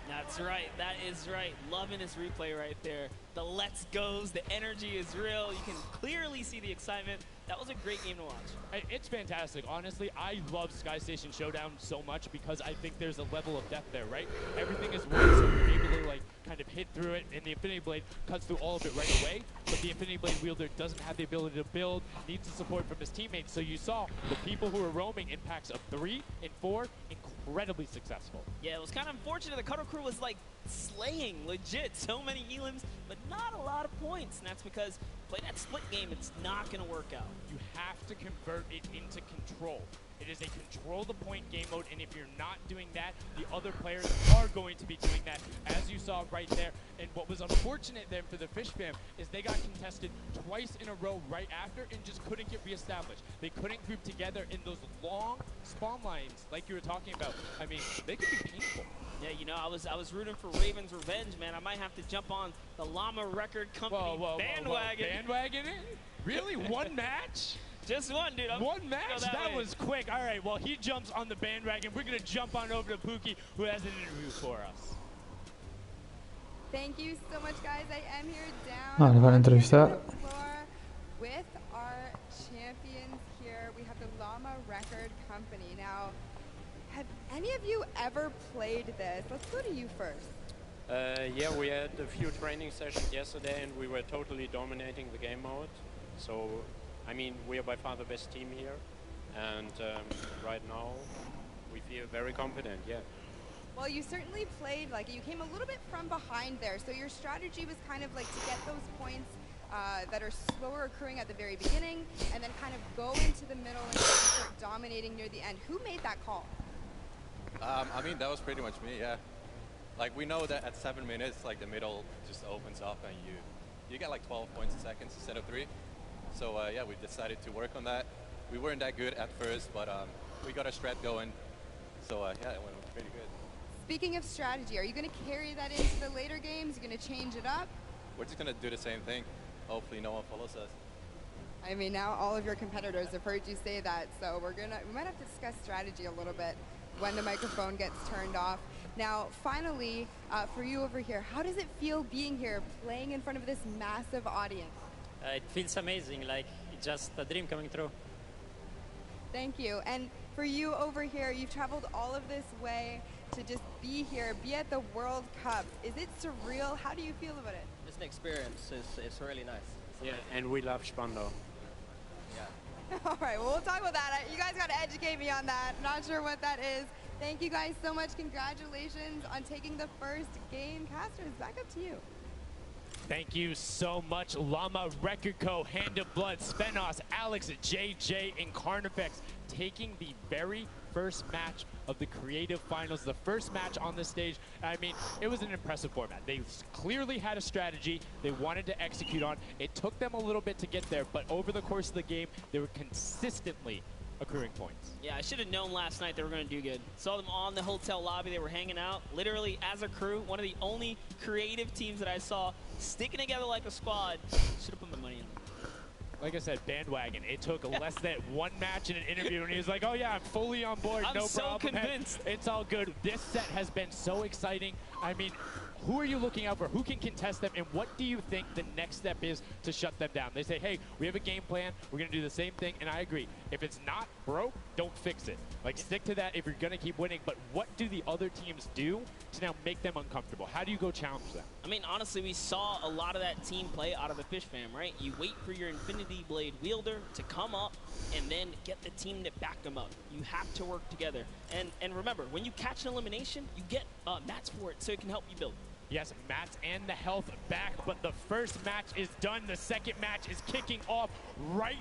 That's right. That is right. Loving this replay right there. The let's goes, the energy is real. You can clearly see the excitement. That was a great game to watch. It's fantastic. Honestly, I love Sky Station Showdown so much because I think there's a level of depth there, right? Everything is one, so you're able to like kind of hit through it, and the Infinity Blade cuts through all of it right away. But the Infinity Blade wielder doesn't have the ability to build, needs the support from his teammates. So you saw the people who were roaming in packs of 3 and 4, incredibly successful. Yeah, it was kind of unfortunate. The Cutter Crew was like slaying legit so many elims, but not a lot of points. And that's because play that split game, it's not going to work out. You have to convert it into control. It is a control the point game mode, and if you're not doing that, the other players are going to be doing that, as you saw right there. And what was unfortunate then for the Fish Fam is they got contested twice in a row right after and just couldn't get reestablished. They couldn't group together in those long spawn lines like you were talking about. I mean, they could be painful. Yeah, you know, I was rooting for Raven's revenge, man. I might have to jump on the Llama Record Company bandwagon. Bandwagon it? Really? One match? Just one, dude. One match? That was quick. All right, well, he jumps on the bandwagon. We're going to jump on over to Pookie, who has an interview for us. Thank you so much, guys. I am here down Vale, van a entrevistar. on the floor with our champions here. We have the Llama Record Company. Now, have any of you ever played this? Let's go to you first. Yeah, we had a few training sessions yesterday, and we were totally dominating the game mode. So, I mean, we are by far the best team here, and right now we feel very confident, yeah. Well, you certainly played, like, you came a little bit from behind there, so your strategy was kind of like to get those points that are slower occurring at the very beginning, and then kind of go into the middle and start dominating near the end. Who made that call? I mean, that was pretty much me, yeah. Like, we know that at 7 minutes, like, the middle just opens up and you get like 12 points a second instead of 3. So, yeah, we decided to work on that. We weren't that good at first, but we got a strat going. So, yeah, it went pretty good. Speaking of strategy, are you going to carry that into the later games? You're going to change it up? We're just going to do the same thing. Hopefully no one follows us. I mean, now all of your competitors have heard you say that, so we might have to discuss strategy a little bit when the microphone gets turned off. Now, finally, for you over here, how does it feel being here, playing in front of this massive audience? It feels amazing. Like, just a dream coming true. Thank you. And for you over here, you've traveled all of this way to just be here, be at the World Cup. Is it surreal? How do you feel about it? It's an experience. It's really nice. Yeah, and we love Spando. Yeah. All right, well, we'll talk about that. You guys got to educate me on that. Not sure what that is. Thank you guys so much. Congratulations on taking the first game. Casters, back up to you. Thank you so much, Llama, Record Co., Hand of Blood, Spenos, Alex, JJ, and Carnifex taking the very first match of the creative finals, the first match on the stage. I mean, it was an impressive format. They clearly had a strategy they wanted to execute on. It took them a little bit to get there, but over the course of the game, they were consistently accruing points. Yeah, I should have known last night they were going to do good. Saw them on the hotel lobby. They were hanging out, literally as a crew. One of the only creative teams that I saw sticking together like a squad. Should have put my money on them. Like I said, bandwagon. It took less than one match in an interview, and he was like, oh yeah, I'm fully on board, I'm no so problem. convinced. It's all good. This set has been so exciting. I mean, who are you looking out for? Who can contest them? And what do you think the next step is to shut them down? They say, hey, we have a game plan. We're going to do the same thing. And I agree. If it's not broke, don't fix it. Like, stick to that if you're going to keep winning. But what do the other teams do to now make them uncomfortable? How do you go challenge them? I mean, honestly, we saw a lot of that team play out of the Fish Fam, right? You wait for your Infinity Blade wielder to come up and then get the team to back them up. You have to work together. And remember, when you catch an elimination, you get mats for it so it can help you build. Yes, mats and the health back, but the first match is done. The second match is kicking off right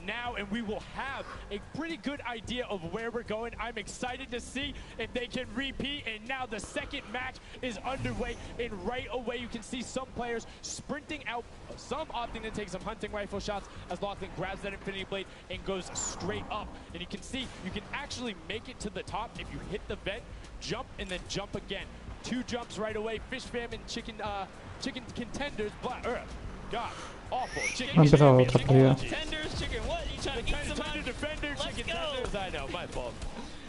now, and we will have a pretty good idea of where we're going. I'm excited to see if they can repeat, and now the second match is underway, and right away you can see some players sprinting out, some opting to take some hunting rifle shots as Lachlan grabs that Infinity Blade and goes straight up. And you can see you can actually make it to the top if you hit the vent, jump, and then jump again. 2 jumps right away. Fish Fam and chicken contenders. God, awful. Chicken Contenders, chicken. What? You trying to eat some defenders, Let's chicken go. tenders. I know, my fault.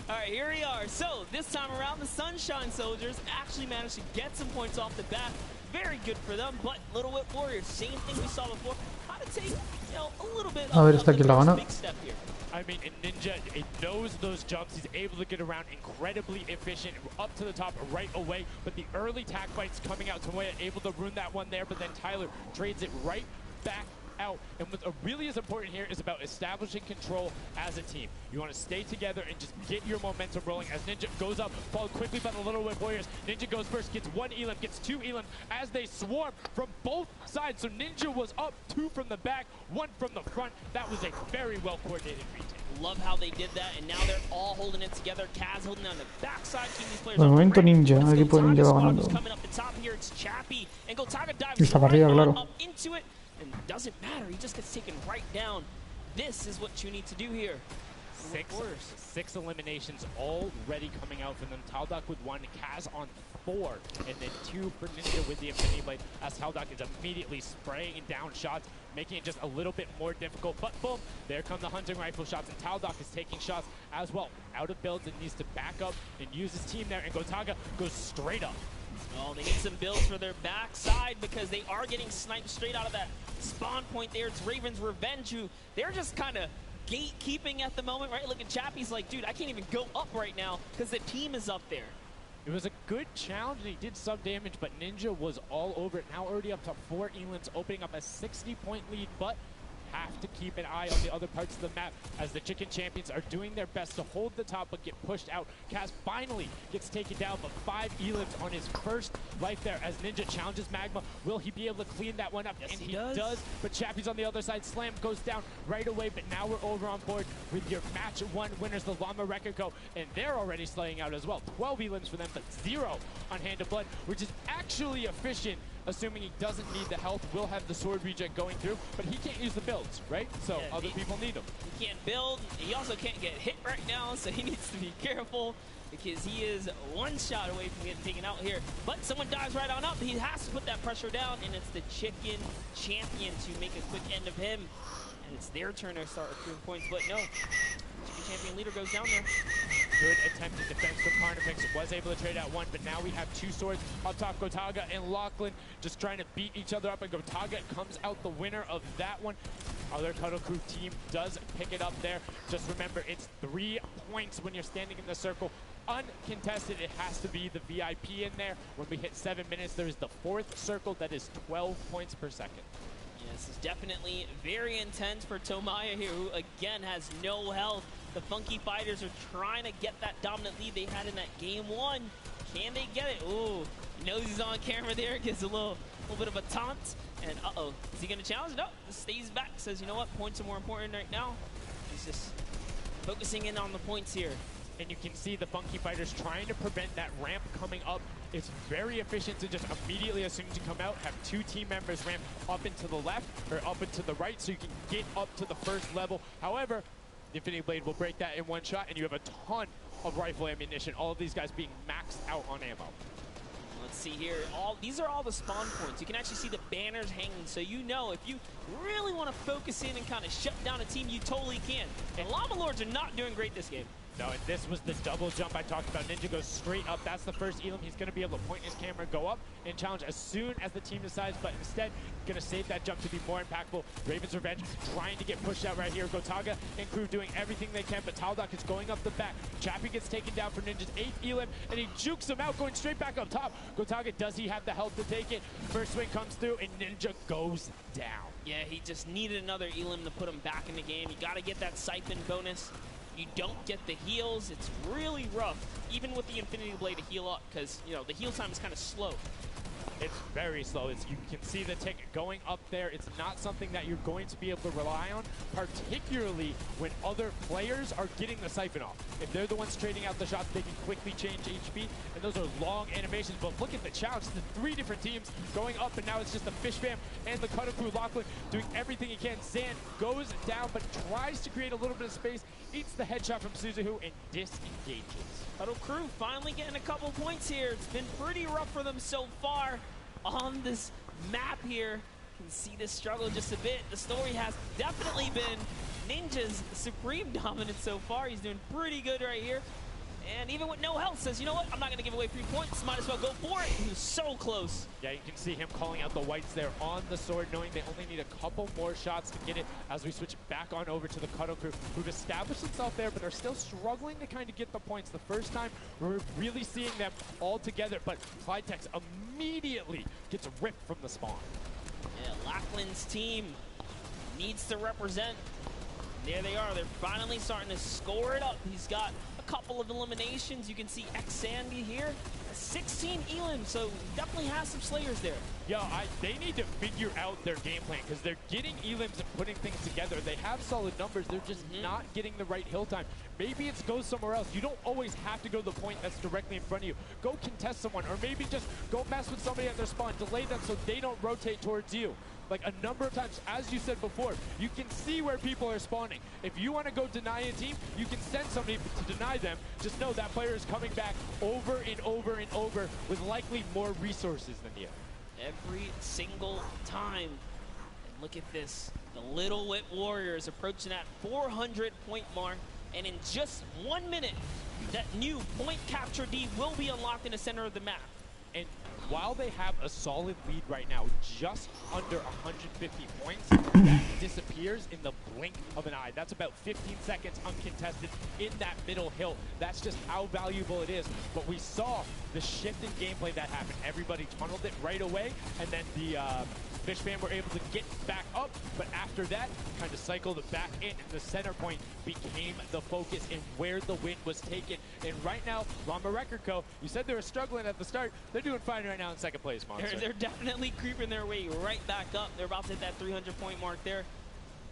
All right, here we are. So this time around, the Sunshine Soldiers actually managed to get some points off the bat. Very good for them, but Little Whip Warriors, same thing we saw before. How to take, a little bit A ver, of esta aquí la the gana. big step here. I mean, Ninja, it knows those jumps. He's able to get around incredibly efficient, up to the top right away. But the early tack fights coming out, Tomoya able to ruin that one there, but then Tyler trades it right back out. And what really is important here is about establishing control as a team. You want to stay together and just get your momentum rolling as Ninja goes up, followed quickly by the Little Whip Warriors. Ninja goes first, gets 1 elim, gets 2 elim as they swarm from both sides. So Ninja was up 2 from the back, 1 from the front. That was a very well coordinated retake. Love how they did that, and now they're all holding it together. Kaz holding on the backside, keeping these players De momento Ninja, el equipo de Ninja va ganando. coming up the top here. It's Chappy, and Gotaga dives Y está para arriba, right claro. on up into it, and doesn't matter. He just gets taken right down. This is what you need to do here. 6 eliminations already coming out from them. Taldock with 1, Kaz on 4, and then 2 for Ninja with the Infinity Blade as Taldock is immediately spraying down shots, making it just a little bit more difficult. But boom, there come the hunting rifle shots, and Taldock is taking shots as well. Out of builds and needs to back up and use his team there, and Gotaga goes straight up. Oh, they need some builds for their backside because they are getting sniped straight out of that spawn point there. It's Raven's Revenge, who they're just kind of gatekeeping at the moment, right? Look at Chappie's like, dude, I can't even go up right now because the team is up there. It was a good challenge, and he did some damage, but Ninja was all over it. Now already up to 4 elims, opening up a 60-point lead, but have to keep an eye on the other parts of the map as the Chicken Champions are doing their best to hold the top but get pushed out. Kaz finally gets taken down, but 5 elims on his first life there as Ninja challenges Magma. Will he be able to clean that one up? Yes, and he does. But Chappie's on the other side. Slam goes down right away, but now we're over on board with your match 1 winners, the Llama Record Co. And they're already slaying out as well. 12 elims for them, but 0 on Hand of Blood, which is actually efficient. Assuming he doesn't need the health, will have the sword regen going through, but he can't use the builds, right? So Yeah, other people need them. He can't build. He also can't get hit right now, so he needs to be careful because he is 1 shot away from getting taken out here. But someone dives right on up. He has to put that pressure down, and it's the Chicken Champion to make a quick end of him. And it's their turn to start accruing points, but no. Chicken Champion leader goes down there. Good attempt at defense from Carnifex. Was able to trade out one, but now we have two swords up top. Gotaga and Lachlan just trying to beat each other up, and Gotaga comes out the winner of that one. Other Cuddle Crew team does pick it up there. Just remember, it's 3 points when you're standing in the circle. Uncontested, it has to be the VIP in there. When we hit 7 minutes, there is the 4th circle that is 12 points per second. Yeah, this is definitely very intense for Tomaya here, who again has no health. The Funky Fighters are trying to get that dominant lead they had in that game 1. Can they get it? Ooh, knows he's on camera there, gives a little bit of a taunt. And uh-oh, is he gonna challenge? No, stays back, says, you know what, points are more important right now. He's just focusing in on the points here. And you can see the Funky Fighters trying to prevent that ramp coming up. It's very efficient to just immediately, as soon as you come out, have 2 team members ramp up into the left or up into the right so you can get up to the first level. However, the Infinity Blade will break that in one shot, and you have a ton of rifle ammunition. All of these guys being maxed out on ammo. Let's see here. These are all the spawn points. You can actually see the banners hanging, so you know if you really want to focus in and kind of shut down a team, you totally can. And Llama Lords are not doing great this game. No, and this was the double jump I talked about. Ninja goes straight up. That's the first Elam. He's going to be able to point his camera, go up, and challenge as soon as the team decides, but instead, going to save that jump to be more impactful. Raven's Revenge trying to get pushed out right here. Gotaga and crew doing everything they can, but Taldock is going up the back. Chappie gets taken down for Ninja's 8th Elam, and he jukes him out, going straight back up top. Gotaga, does he have the health to take it? First swing comes through, and Ninja goes down. Yeah, he just needed another Elam to put him back in the game. You got to get that siphon bonus. You don't get the heals. It's really rough, even with the Infinity Blade to heal up, because, you know, the heal time is kind of slow. It's very slow. You can see the tick going up there. It's not something that you're going to be able to rely on, particularly when other players are getting the siphon off. If they're the ones trading out the shots, they can quickly change HP, and those are long animations. But look at the challenge. The 3 different teams going up, and now it's just the Fish Fam and the Cuddle Crew. Lachlan doing everything he can. Zan goes down, but tries to create a little bit of space, eats the headshot from Suzuhu, and disengages. Cuddle Crew finally getting a couple points here. It's been pretty rough for them so far on this map here. You can see this struggle just a bit. The story has definitely been Ninja's supreme dominance so far. He's doing pretty good right here. And even with no health, says, you know what, I'm not going to give away 3 points. Might as well go for it. He was so close. Yeah, you can see him calling out the whites there on the sword, knowing they only need a couple more shots to get it as we switch back on over to the Cuddle Crew, who've established themselves there, but are still struggling to kind of get the points. The first time, we're really seeing them all together, but Clydetex immediately gets ripped from the spawn. Yeah, Lachlan's team needs to represent. There they are. They're finally starting to score it up. He's got a couple of eliminations. You can see X-Sandy here. 16 Elam, so definitely has some Slayers there. Yeah, they need to figure out their game plan, because they're getting Elams and putting things together. They have solid numbers. They're just not getting the right hill time. Maybe it's go somewhere else. You don't always have to go to the point that's directly in front of you. Go contest someone, or maybe just go mess with somebody at their spawn. Delay them so they don't rotate towards you. Like a number of times, as you said before, you can see where people are spawning. If you want to go deny a team, you can send somebody to deny them. Just know that player is coming back over and over and over with likely more resources than you. Every single time. And look at this. The Little Wit Warriors approaching that 400-point mark. And in just 1 minute, that new point capture D will be unlocked in the center of the map. And while they have a solid lead right now, just under 150 points, that disappears in the blink of an eye. That's about 15 seconds uncontested in that middle hill. That's just how valuable it is. But we saw the shift in gameplay that happened. Everybody tunneled it right away, and then the Fish Fam were able to get back up, but after that, kind of cycled back in, and the center point became the focus and where the win was taken. And right now, Llama Record Co., you said they were struggling at the start. They're doing fine right now in second place, Monster. They're definitely creeping their way right back up. They're about to hit that 300-point mark there.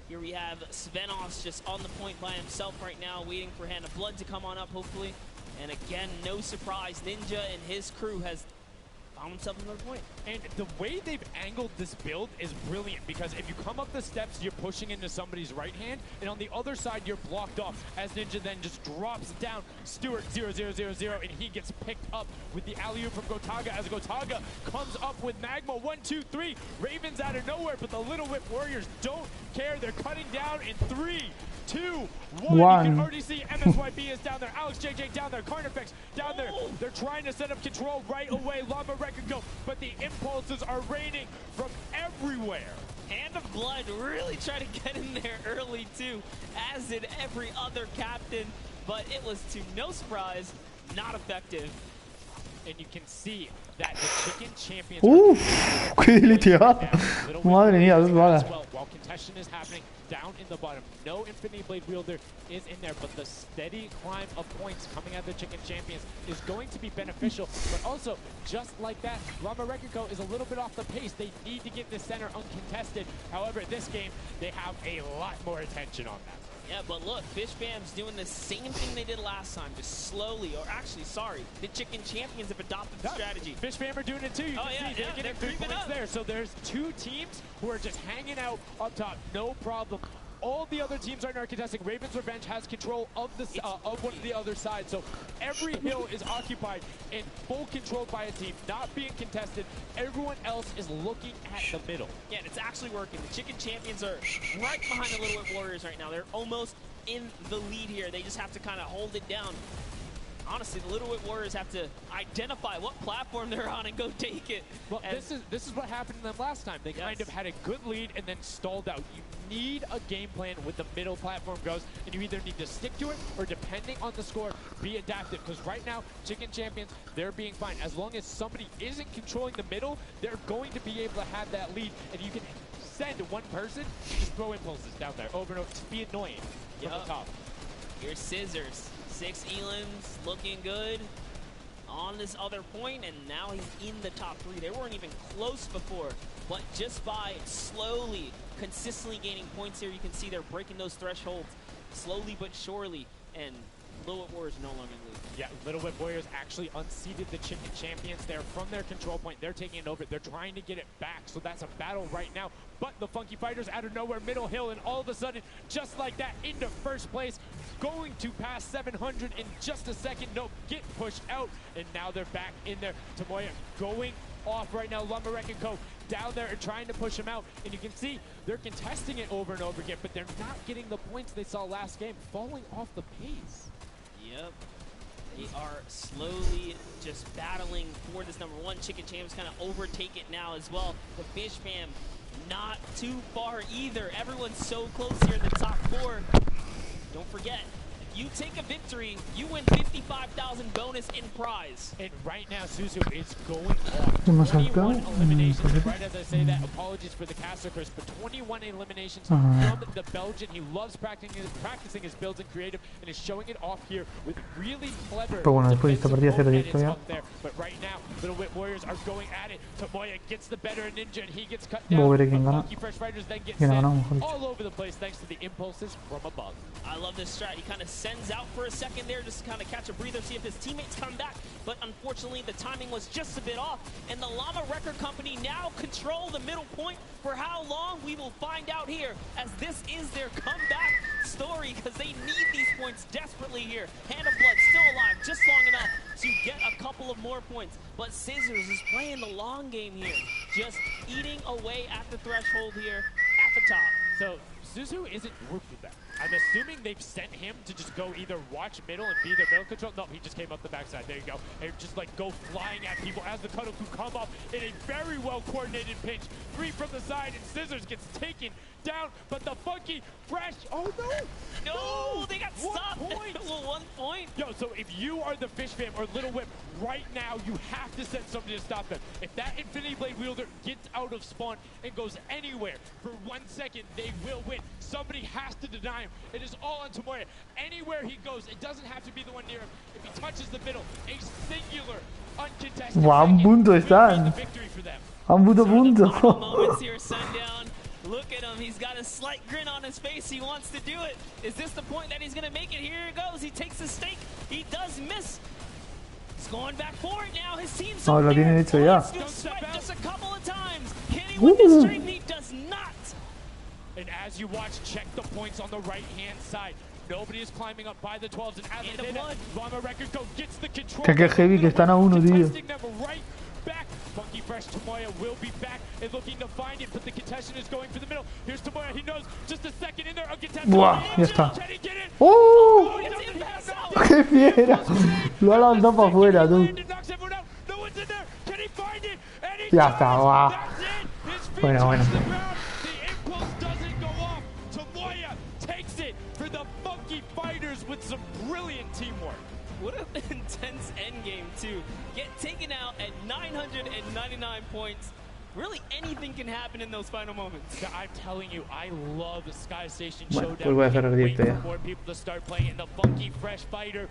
Here we have Svenos just on the point by himself right now, waiting for Hand of Blood to come on up, hopefully. And again, no surprise, Ninja and his crew has found himself another point. And the way they've angled this build is brilliant, because if you come up the steps, you're pushing into somebody's right hand, and on the other side, you're blocked off, as Ninja then just drops down Stewart 0-0-0-0, and he gets picked up with the alley-oop from Gotaga, as Gotaga comes up with Magma 1-2-3. Ravens out of nowhere, but the Little Whip Warriors don't care. They're cutting down in 3, 2, 1. You can already see MSYB is down there, Alex JJ down there, Carnifex down there. They're trying to set up control right away. Llama Record go, but the impulses are raining from everywhere. Hand of Blood really tried to get in there early too, as did every other captain, but it was to no surprise not effective. And you can see that the chicken champions ¡qué deliciado! Madre mía, dos balas. While contention is happening down in the bottom, no Infinity Blade wielder is in there, but the steady climb of points coming out of the chicken champions is going to be beneficial. But also, just like that, Llama Rekiko is a little bit off the pace. They need to get the center uncontested. However, this game, they have a lot more attention on that. Yeah, but look, Fish Fam's doing the same thing they did last time, just slowly, or actually, sorry, the Chicken Champions have adopted the strategy. Fish Fam are doing it too. You can see they're getting good points there. So there's two teams who are just hanging out up top, no problem. All the other teams are now contesting. Raven's Revenge has control of the of one of the other side, so every hill is occupied and full controlled by a team, not being contested. Everyone else is looking at the middle. Yeah, and it's actually working. The Chicken Champions are right behind the Little Whip Warriors right now. They're almost in the lead here. They just have to kind of hold it down. Honestly, the Little Whip Warriors have to identify what platform they're on and go take it. Well, this is what happened to them last time. They kind of had a good lead and then stalled out. You need a game plan with the middle platform goes, and you either need to stick to it or, depending on the score, be adaptive. Because right now, Chicken Champions, they're being fine. As long as somebody isn't controlling the middle, they're going to be able to have that lead, and you can send one person, just throw impulses down there over and over. Just be annoying from the top. Here's Scissors. 6 Elans looking good on this other point, and now he's in the top 3. They weren't even close before, but just by slowly, consistently gaining points here, you can see they're breaking those thresholds slowly but surely, and Little Whip Warriors no longer in lead. Yeah, Little Whip Warriors actually unseated the Chicken Champions there from their control point. They're taking it over. They're trying to get it back, so that's a battle right now. But the Funky Fighters out of nowhere, middle hill, and all of a sudden, just like that, into first place, going to pass 700 in just a second. Nope, get pushed out, and now they're back in there. Tomoya going off right now. Llama Rekiko down there and trying to push him out, and you can see they're contesting it over and over again, but they're not getting the points they saw last game, falling off the pace. Yep. They are slowly just battling for this number 1. Chicken Champs kind of overtake it now as well. The Fish Fam not too far either. Everyone's so close here in the top 4. Don't forget, if you take a victory, you win 55,000 bonus in prize. And right now, Suzu is going off. 21 eliminations. Right as I say that, apologies for the caster curse, but 21 eliminations from the Belgian. He loves practicing his builds in creative and is showing it off here with really clever. Pero bueno, después de esta partida cero directo ya. But right now, Little Whip Warriors are going at it. Tomoya gets the better Ninja, and he gets cut Luego down. veré quién gana. Funky Fresh Fighters then get Quién ha sent ganado, mejor dicho. all over the place thanks to the impulses from above. I love this strat. He kind of sends out for a second there just to kind of catch a breather, see if his teammates come back. But unfortunately, the timing was just a bit off. And the Llama Record Company now control the middle point. For how long, we will find out here, as this is their comeback story, because they need these points desperately here. Hand of Blood still alive, just long enough to get a couple of more points. But Scissors is playing the long game here, just eating away at the threshold here at the top. So Suzu isn't grouped with them. I'm assuming they've sent him to just go either watch middle and be their middle control. No, he just came up the backside. There you go. And just like go flying at people as the Kodoku come off in a very well coordinated pinch. 3 from the side, and Scissors gets taken down, but the Funky Fresh, oh no! No, they got stopped. 1 point. Well, 1 point. Yo, so if you are the Fish Fam or Little Whip, right now you have to send somebody to stop them. If that Infinity Blade wielder gets out of spawn and goes anywhere for 1 second, they will win. Somebody has to deny him. It is all on Tomoya. Anywhere he goes, it doesn't have to be the one near him. If he touches the middle, a singular, uncontested Wow, a un punto están. A un puto punto. Moments here, Sundown. Look at him. He's got a slight grin on his face. He wants to do it. Is this the point that he's going to make it? Here it goes. He takes the stake. He does miss. He's going back for it now. His team's No, lo tienen hecho ya. just a couple of times. Can he win this stream? He does not. And as you watch, check the points on the right-hand side. Nobody is climbing up by the 12s, and as they did, Llama Record Go gets the control. Que heavy que están a uno, tío. Right back. Funky Fresh Tomoya will be back and looking to find it, but the contestant is going for the middle. Here's Tomoya. He knows just a second in there. Buah, ya está. ¡Oh! ¡Qué fiera! Lo ha lanzado para afuera, tú. Ya está, guau. Bueno, bueno. With some brilliant teamwork. What an intense endgame, too. Get taken out at 999 points. Really, anything can happen in those final moments. I'm telling you, I love the Sky Station Bueno, Showdown. pues voy a cerrar directo ya. More people to start playing, and the Funky Fresh Fighter